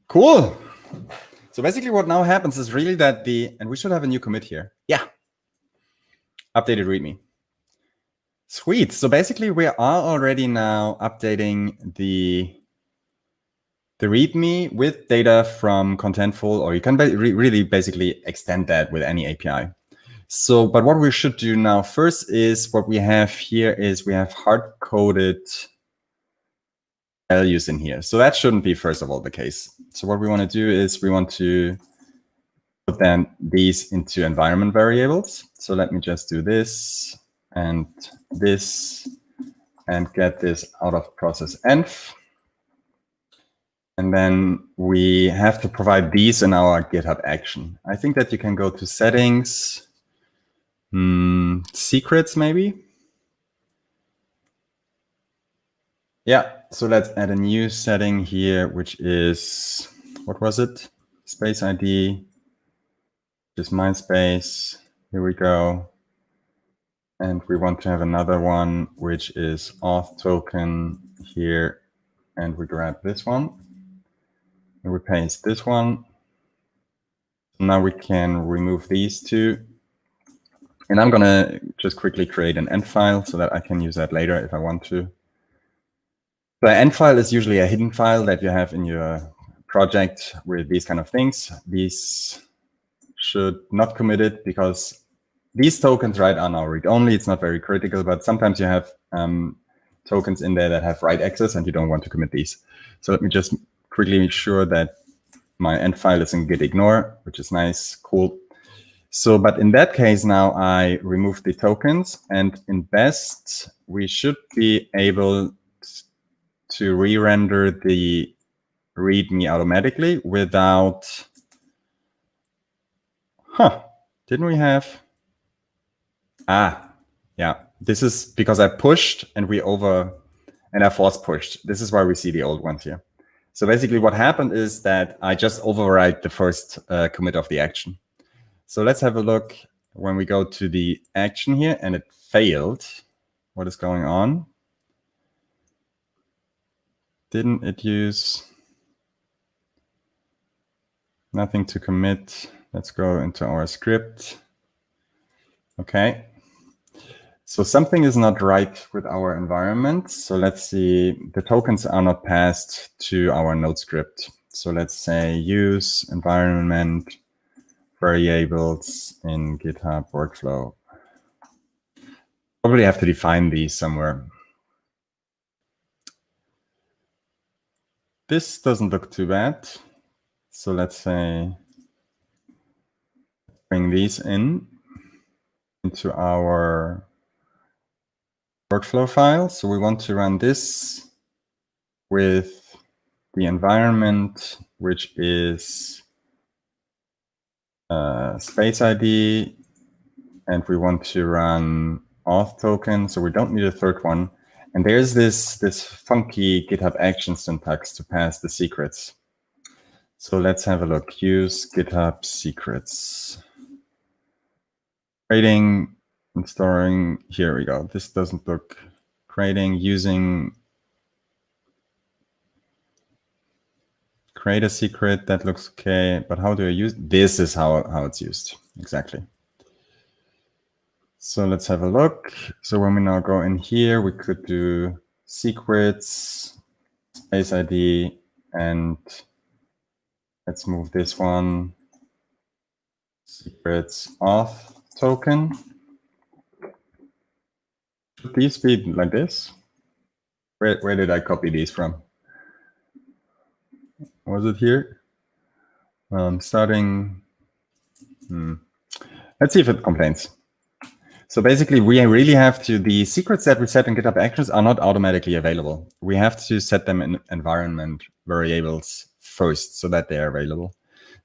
cool. So basically what now happens is really that and we should have a new commit here. Yeah. Updated README. Sweet. So basically we are already now updating the README with data from Contentful, or you can really basically extend that with any API. So, but what we should do now first is what we have here is we have hard-coded values in here. So that shouldn't be, first of all, the case. So what we want to do is we want to put then these into environment variables. So let me just do this and get this out of process env. And then we have to provide these in our GitHub action. I think that you can go to settings, secrets maybe. Yeah, so let's add a new setting here, which is, what was it? Space ID, just my space. Here we go. And we want to have another one, which is auth token here. And we grab this one. And we paste this one. Now we can remove these two. And I'm going to just quickly create an end file so that I can use that later if I want to. The end file is usually a hidden file that you have in your project with these kind of things. These should not commit it because these tokens, right, are now read-only. It's not very critical, but sometimes you have tokens in there that have write access and you don't want to commit these. So let me just quickly make sure that my end file is in git ignore, which is nice, cool. So, but in that case, now I remove the tokens, and in best, we should be able to re-render the README automatically without, didn't we have? Yeah, this is because I pushed and I force pushed. This is why we see the old ones here. So basically what happened is that I just override the first commit of the action. So let's have a look. when we go to the action here and it failed, what is going on? Didn't it use nothing to commit? Let's go into our script. Okay. So something is not right with our environment. So let's see, the tokens are not passed to our node script. So let's say use environment variables in GitHub workflow. Probably have to define these somewhere. This doesn't look too bad. So let's say bring these into our workflow file. So we want to run this with the environment, which is space ID, and we want to run auth token, so we don't need a third one. And there's this funky GitHub Action syntax to pass the secrets. So let's have a look. Use GitHub Secrets. Creating and storing, here we go. This doesn't look creating, using create a secret, that looks okay, but how do I use? This is how it's used, exactly. So let's have a look. So when we now go in here, we could do secrets, space ID, and let's move this one, secrets auth token. Should these be like this? Where did I copy these from? Was it here? Starting, let's see if it complains. So basically, we really have to, the secrets that we set in GitHub Actions are not automatically available. We have to set them in environment variables first so that they are available.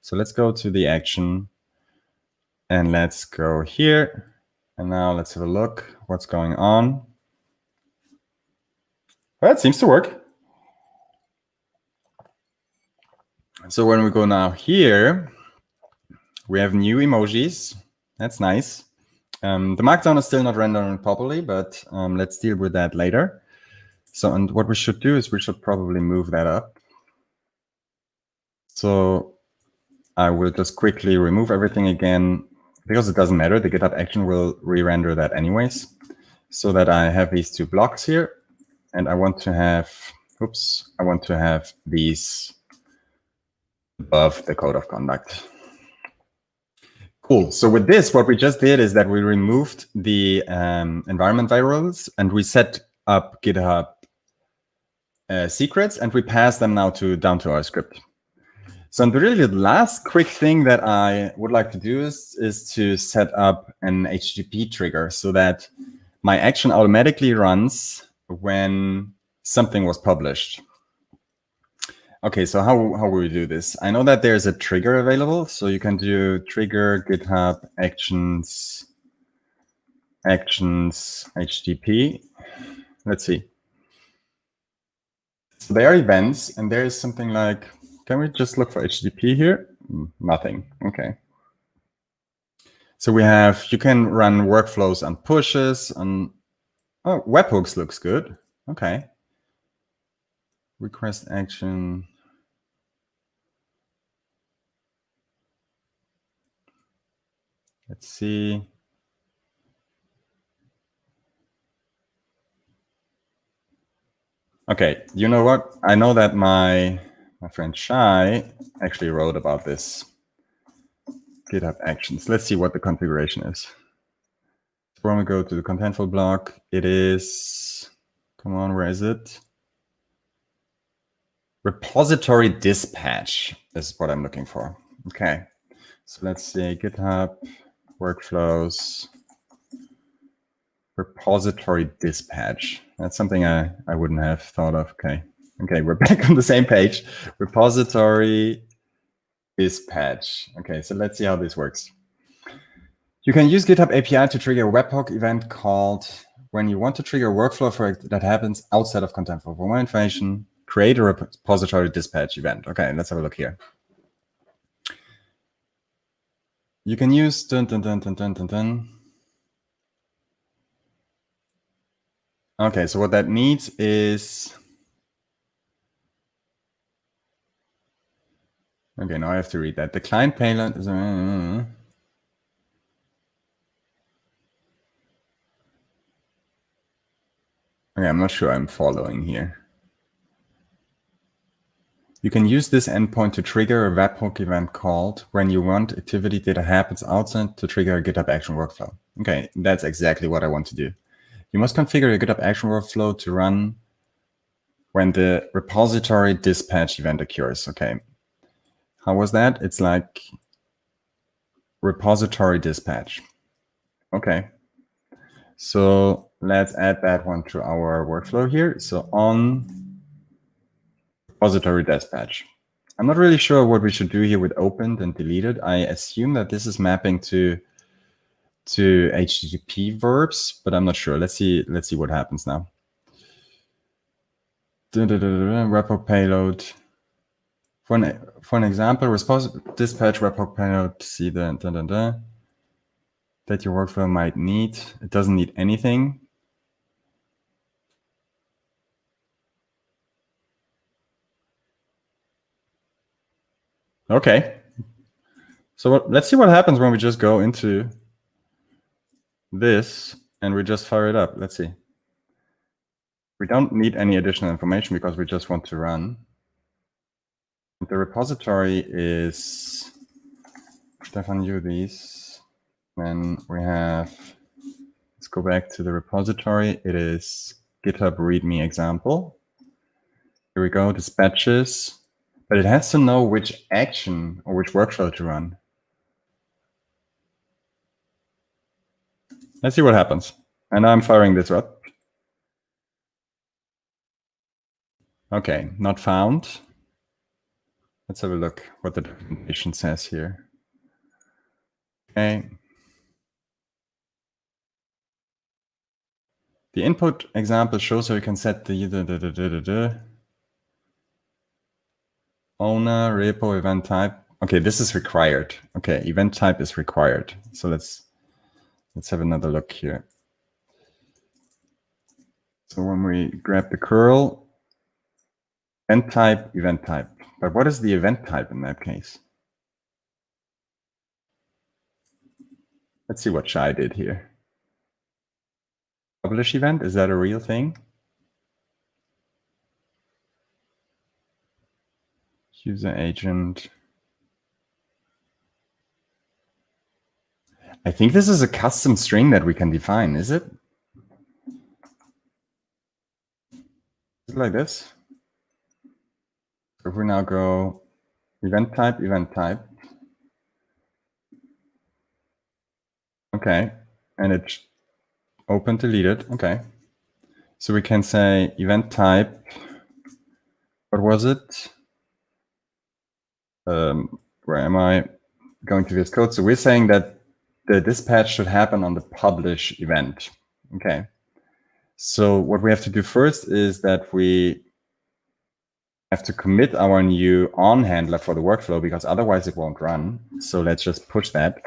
So let's go to the action and let's go here. And now let's have a look what's going on. Well, it seems to work. So when we go now here, we have new emojis. That's nice. The markdown is still not rendering properly, but let's deal with that later. So, and what we should do is we should probably move that up. So I will just quickly remove everything again, because it doesn't matter. The GitHub action will re-render that anyways, so that I have these two blocks here. And I want to have, oops, I want to have these above the code of conduct. Cool. So with this, what we just did is that we removed the environment variables and we set up GitHub secrets, and we pass them now down to our script. So and really the last quick thing that I would like to do is to set up an HTTP trigger so that my action automatically runs when something was published. Okay, so how will we do this? I know that there's a trigger available, so you can do trigger GitHub Actions HTTP. Let's see. So there are events, and there is something like, can we just look for HTTP here? Nothing. Okay. So we have, you can run workflows on pushes, on, oh, webhooks looks good. Okay. Request action. Let's see. Okay, you know what? I know that my friend Shai actually wrote about this GitHub Actions. Let's see what the configuration is. So when we go to the Contentful block, it is, come on, where is it? Repository dispatch is what I'm looking for. Okay, so let's see, GitHub workflows, repository dispatch. That's something I wouldn't have thought of. Okay, we're back on the same page. Repository dispatch. Okay, so let's see how this works. You can use GitHub API to trigger a webhook event called when you want to trigger a workflow for it that happens outside of Contentful. For more information, create a repository dispatch event. Okay, let's have a look here. You can use dun, dun, dun, dun, dun, dun, dun. Okay, so what that needs is, okay, now I have to read that. The client payload is, okay, I'm not sure I'm following here. You can use this endpoint to trigger a webhook event called when you want activity that happens outside to trigger a GitHub Action workflow. Okay, that's exactly what I want to do. You must configure a GitHub Action workflow to run when the repository dispatch event occurs. Okay, how was that? It's like repository dispatch. Okay, so let's add that one to our workflow here. So on repository dispatch. I'm not really sure what we should do here with opened and deleted. I assume that this is mapping to HTTP verbs, but I'm not sure. Let's see what happens now. Webhook payload. For an example, response dispatch webhook payload. See that your workflow might need. It doesn't need anything. Okay. So let's see what happens when we just go into this and we just fire it up. Let's see. We don't need any additional information because we just want to run. The repository is Stefan these. Then we have, let's go back to the repository. It is GitHub README example. Here we go, dispatches, but it has to know which action or which workflow to run. Let's see what happens. And I'm firing this up. Okay, not found. Let's have a look what the documentation says here. Okay. The input example shows how you can set the owner, repo, event type. Okay, this is required. Okay, event type is required. So let's have another look here. So when we grab the curl, event type. But what is the event type in that case? Let's see what Shai did here. Publish event, is that a real thing? User agent. I think this is a custom string that we can define, is it? Is it like this? So if we now go event type. Okay, and it's open deleted. Okay. So we can say event type, what was it? Where am I going to this code? So we're saying that the dispatch should happen on the publish event. Okay. So what we have to do first is that we have to commit our new on handler for the workflow because otherwise it won't run. So let's just push that.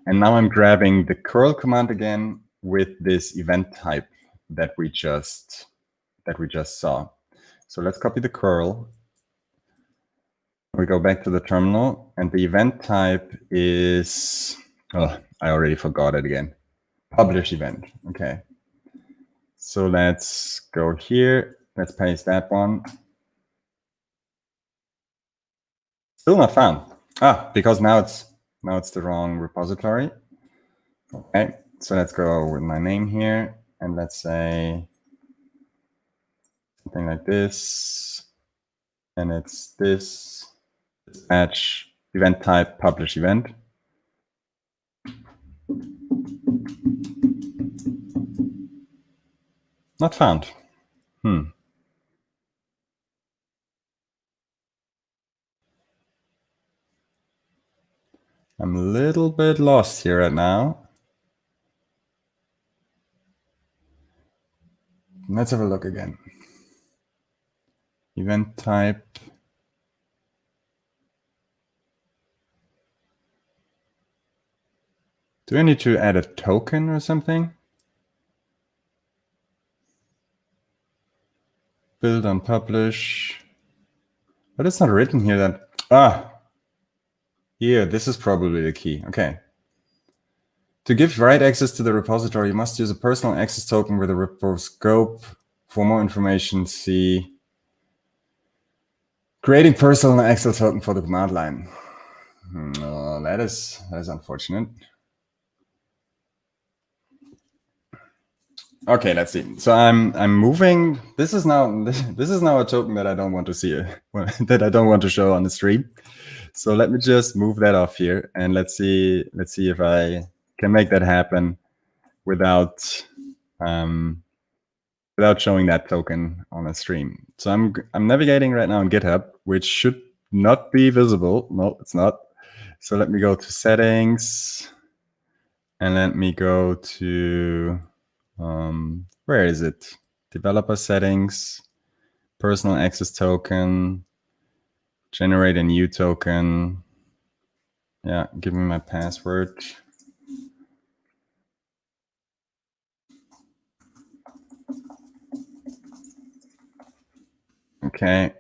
And now I'm grabbing the curl command again with this event type that we just saw. So let's copy the curl. We go back to the terminal and the event type is, oh, I already forgot it again. Publish event. Okay. So let's go here. Let's paste that one. Still not found. Ah, because now it's the wrong repository. Okay. So let's go with my name here and let's say something like this. And it's this dispatch event type publish event. Not found. I'm a little bit lost here right now. Let's have a look again. Event type. Do I need to add a token or something? Build on publish. But it's not written here that, here, this is probably the key. Okay. To give write access to the repository, you must use a personal access token with a repo scope. For more information, see creating personal access token for the command line. That is unfortunate. Okay, let's see. So I'm moving. This is now a token that I don't want to see, that I don't want to show on the stream. So let me just move that off here, and let's see if I can make that happen without showing that token on a stream. So I'm navigating right now in GitHub, which should not be visible. No, it's not. So let me go to settings, and let me go to where is it? Developer settings, personal access token, generate a new token. Yeah, give me my password. Okay.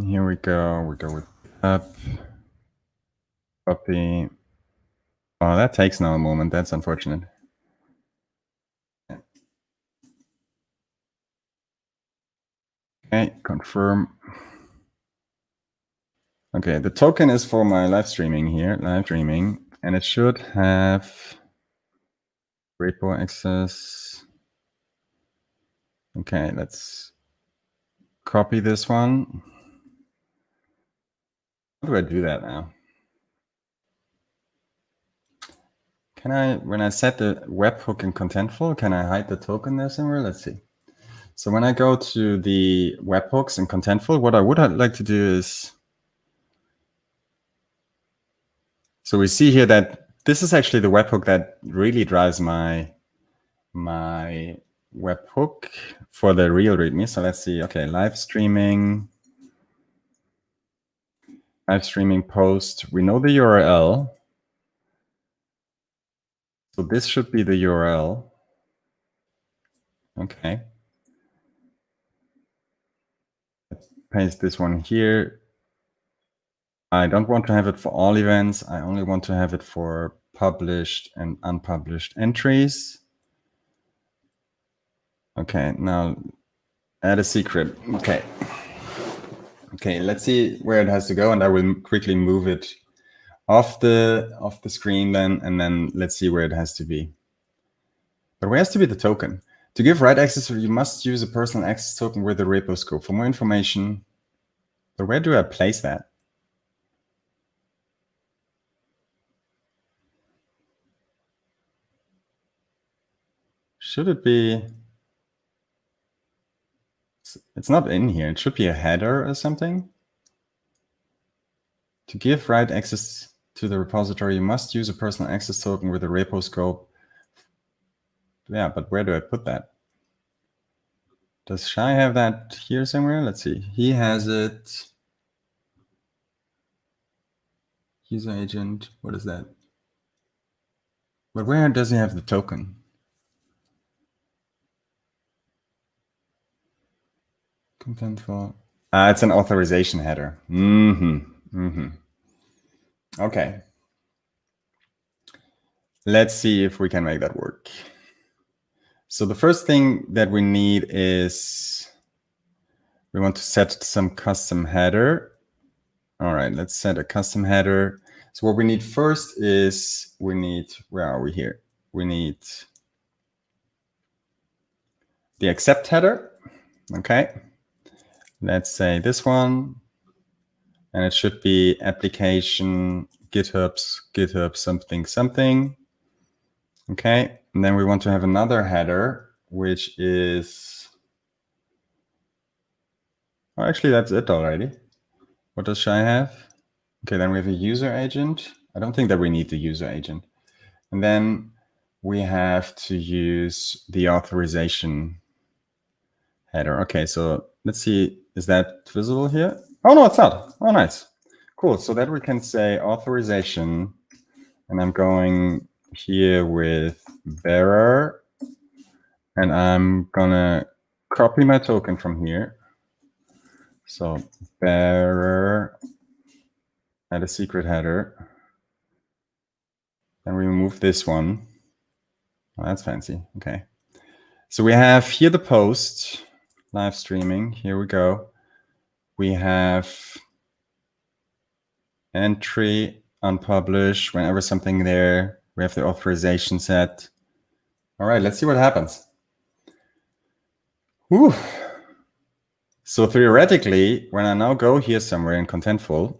Here we go. We go with up, copy. Oh, that takes now a moment. That's unfortunate. Okay, confirm. Okay, the token is for my live streaming here, and it should have repo access. Okay, let's copy this one. How do I do that now? Can I, when I set the webhook in Contentful, can I hide the token there somewhere? Let's see. So when I go to the webhooks in Contentful, what I would like to do is, so we see here that this is actually the webhook that really drives my webhook for the real README. So let's see. Okay, live streaming post. We know the URL. So this should be the URL. Okay. Let's paste this one here. I don't want to have it for all events. I only want to have it for published and unpublished entries. Okay, now add a secret. Okay. Okay, let's see where it has to go, and I will quickly move it off the screen then, and then let's see where it has to be. But where has to be the token? To give write access, you must use a personal access token with a repo scope. For more information, but where do I place that? Should it be? It's not in here. It should be a header or something. To give write access to the repository, you must use a personal access token with a repo scope. Yeah, but where do I put that? Does Shai have that here somewhere? Let's see. He has it. User agent. What is that? But where does he have the token? Contentful. It's an authorization header. Okay. Let's see if we can make that work. So the first thing that we need is we want to set some custom header. All right, let's set a custom header. So what we need first is we need, where are we here? We need the accept header. Okay. Let's say this one. And it should be application GitHub something. Okay. And then we want to have another header, which is, oh, actually, that's it already. What does Shai have? Okay, then we have a user agent. I don't think that we need the user agent. And then we have to use the authorization header. Okay, so let's see, is that visible here? Oh, no, it's not. Oh, nice. Cool. So that we can say authorization, and I'm going here with bearer, and I'm gonna copy my token from here. So bearer, add a secret header. Then we remove this one. Oh, that's fancy. Okay. So we have here the post, live streaming. Here we go. We have entry, unpublish, whenever something there. We have the authorization set. All right, let's see what happens. Whew. So theoretically, when I now go here somewhere in Contentful,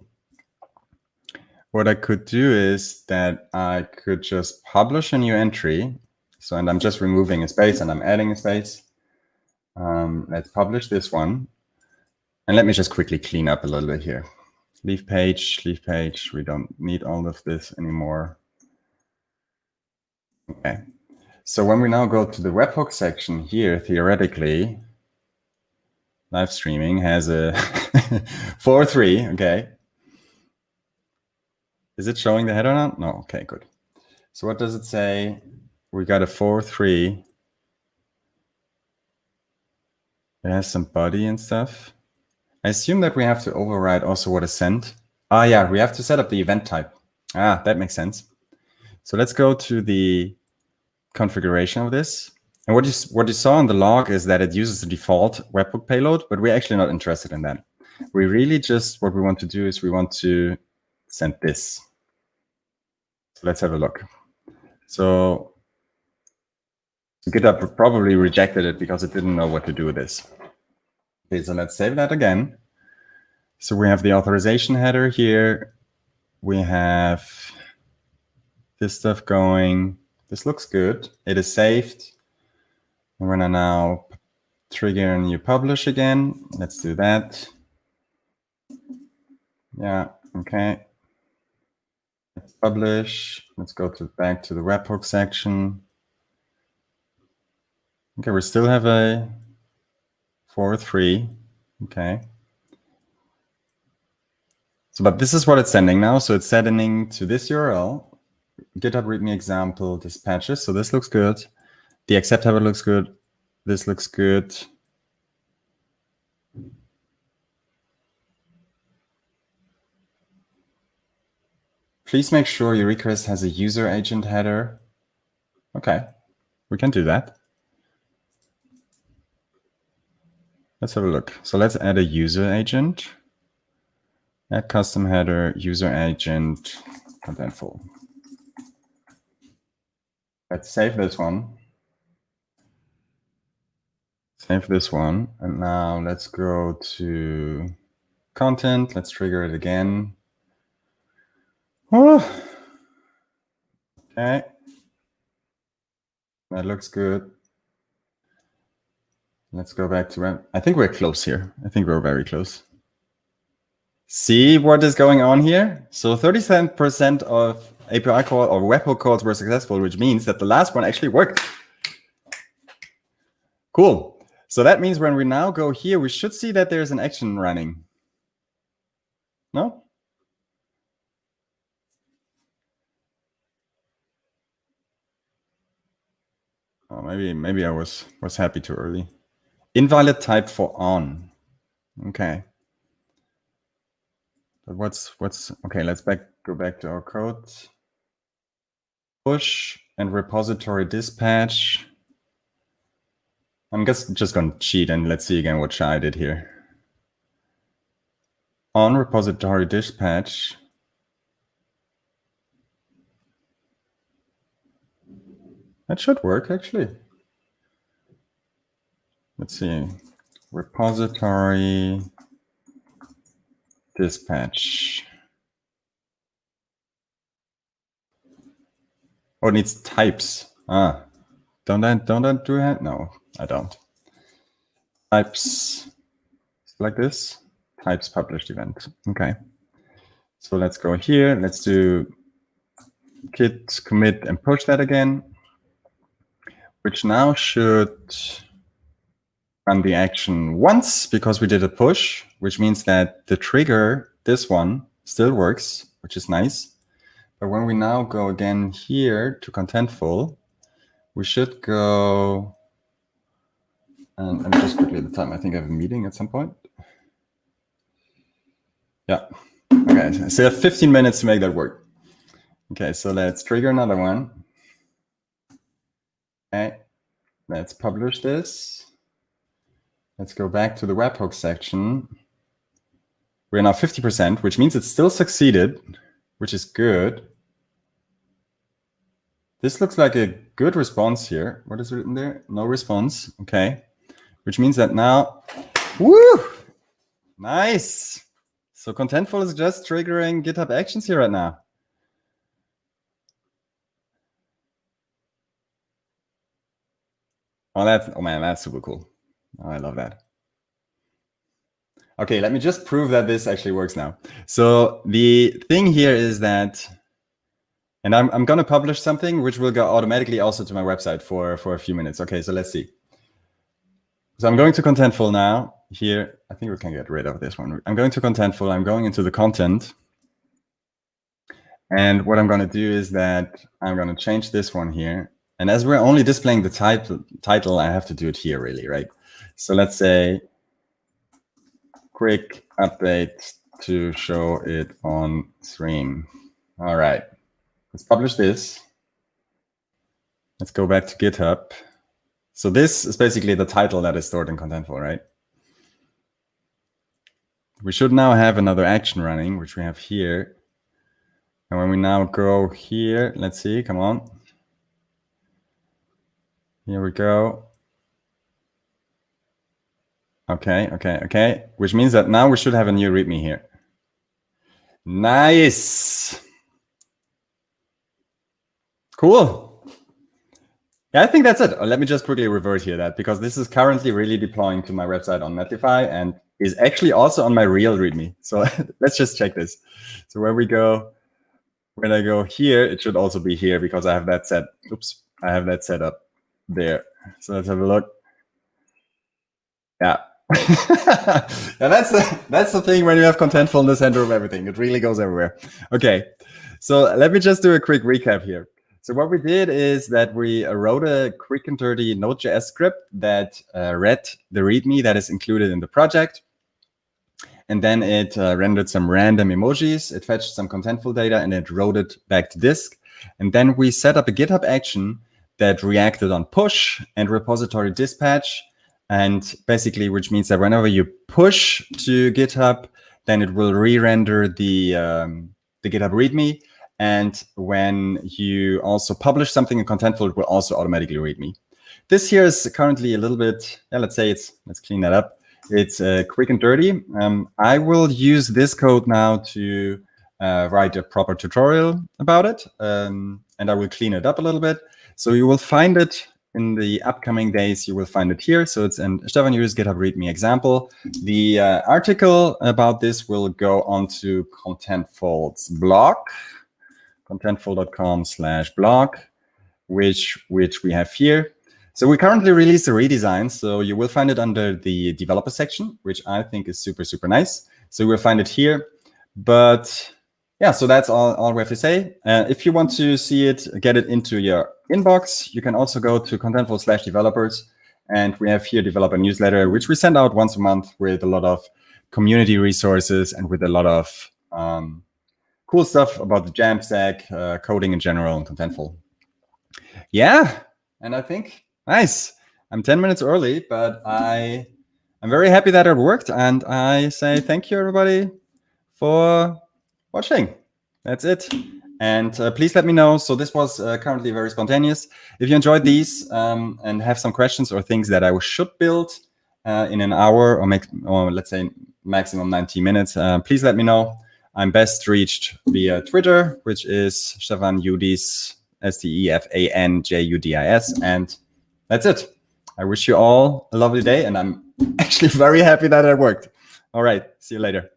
what I could do is that I could just publish a new entry. So, and I'm just removing a space and I'm adding a space. Let's publish this one. And let me just quickly clean up a little bit here. Leave page, leave page. We don't need all of this anymore. Okay. So when we now go to the webhook section here, theoretically, live streaming has a 4.3, okay. Is it showing the header now? No, okay, good. So what does it say? We got a 4.3. It has some body and stuff. I assume that we have to override also what is sent. Ah, yeah, we have to set up the event type. Ah, that makes sense. So let's go to the configuration of this. And what you saw in the log is that it uses the default webhook payload, but we're actually not interested in that. We really just, what we want to do is we want to send this. So let's have a look. So GitHub probably rejected it because it didn't know what to do with this. Okay, so let's save that again. So we have the authorization header here. We have this stuff going. This looks good. It is saved. And when I now trigger a new publish again, let's do that. Yeah, okay. Let's publish. Let's go back to the webhook section. Okay, we still have a 4.3. Okay. So, but this is what it's sending now. So it's sending to this URL, GitHub README example dispatches. So this looks good. The accept header looks good. This looks good. Please make sure your request has a user agent header. Okay, we can do that. Let's have a look. So let's add a user agent. Add custom header, user agent, Contentful. Let's save this one. Save this one. And now let's go to content. Let's trigger it again. Oh. Okay. That looks good. Let's go back to, I think we're close here. I think we're very close. See what is going on here? So 37% of API call or webhook calls were successful, which means that the last one actually worked. Cool. So that means when we now go here, we should see that there's an action running. No? Oh, maybe I was happy too early. Invalid type for on. Okay. But what's okay? Let's go back to our code. Push and repository dispatch. I'm just going to cheat and let's see again what Shai did here. On repository dispatch. That should work actually. Let's see. Repository dispatch. Oh, it needs types. Ah, don't I do that? No, I don't. Types like this. Types published event. Okay. So let's go here. Let's do git commit and push that again, which now should run the action once because we did a push, which means that the trigger, this one, still works, which is nice. But when we now go again here to Contentful, we should go, and let me just quickly at the time, I think I have a meeting at some point. Yeah, okay, so I have 15 minutes to make that work. Okay, so let's trigger another one. Okay, let's publish this. Let's go back to the webhook section. We're now 50%, which means it still succeeded, which is good. This looks like a good response here. What is written there? No response. Okay. Which means that now, woo! Nice. So Contentful is just triggering GitHub Actions here right now. Oh man, that's super cool. Oh, I love that. Okay, let me just prove that this actually works now. So the thing here is that, and I'm going to publish something which will go automatically also to my website for a few minutes. Okay, so let's see. So I'm going to Contentful now. Here, I think we can get rid of this one. I'm going to Contentful. I'm going into the content. And what I'm going to do is that I'm going to change this one here. And as we're only displaying the title, I have to do it here really, right? So let's say quick update to show it on screen. All right. Let's publish this. Let's go back to GitHub. So this is basically the title that is stored in Contentful, right? We should now have another action running, which we have here. And when we now go here, let's see, come on. Here we go. Okay. Which means that now we should have a new README here. Nice. Cool. Yeah, I think that's it. Let me just quickly revert here that because this is currently really deploying to my website on Netlify and is actually also on my real README. So let's just check this. So when I go here, it should also be here because I have that set. Oops, I have that set up there. So let's have a look. Yeah. Yeah, that's the thing when you have Contentful in the center of everything. It really goes everywhere. Okay. So let me just do a quick recap here. So what we did is that we wrote a quick and dirty Node.js script that read the README that is included in the project. And then it rendered some random emojis. It fetched some Contentful data and it wrote it back to disk. And then we set up a GitHub action that reacted on push and repository dispatch. And basically, which means that whenever you push to GitHub, then it will re-render the GitHub README. And when you also publish something in Contentful, it will also automatically README. This here is currently a little bit, yeah, let's clean that up. It's quick and dirty. I will use this code now to write a proper tutorial about it. And I will clean it up a little bit. So you will find it in the upcoming days. You will find it here. So it's in Stefan uses GitHub README example. The article about this will go onto Contentful's blog. Contentful.com/blog, which we have here. So we currently released a redesign. So you will find it under the developer section, which I think is super, super nice. So you will find it here. But yeah, so that's all we have to say. If you want to see it, get it into your inbox, you can also go to Contentful/developers. And we have here developer newsletter, which we send out once a month with a lot of community resources and with a lot of cool stuff about the Jamstack, coding in general, and Contentful. Yeah, and I think, nice. I'm 10 minutes early, but I'm very happy that it worked. And I say thank you, everybody, for watching. That's it. And please let me know. So this was currently very spontaneous. If you enjoyed these and have some questions or things that I should build in an hour or let's say maximum 90 minutes, please let me know. I'm best reached via Twitter, which is Stefan Judis, STEFANJUDIS. And that's it. I wish you all a lovely day. And I'm actually very happy that it worked. All right. See you later.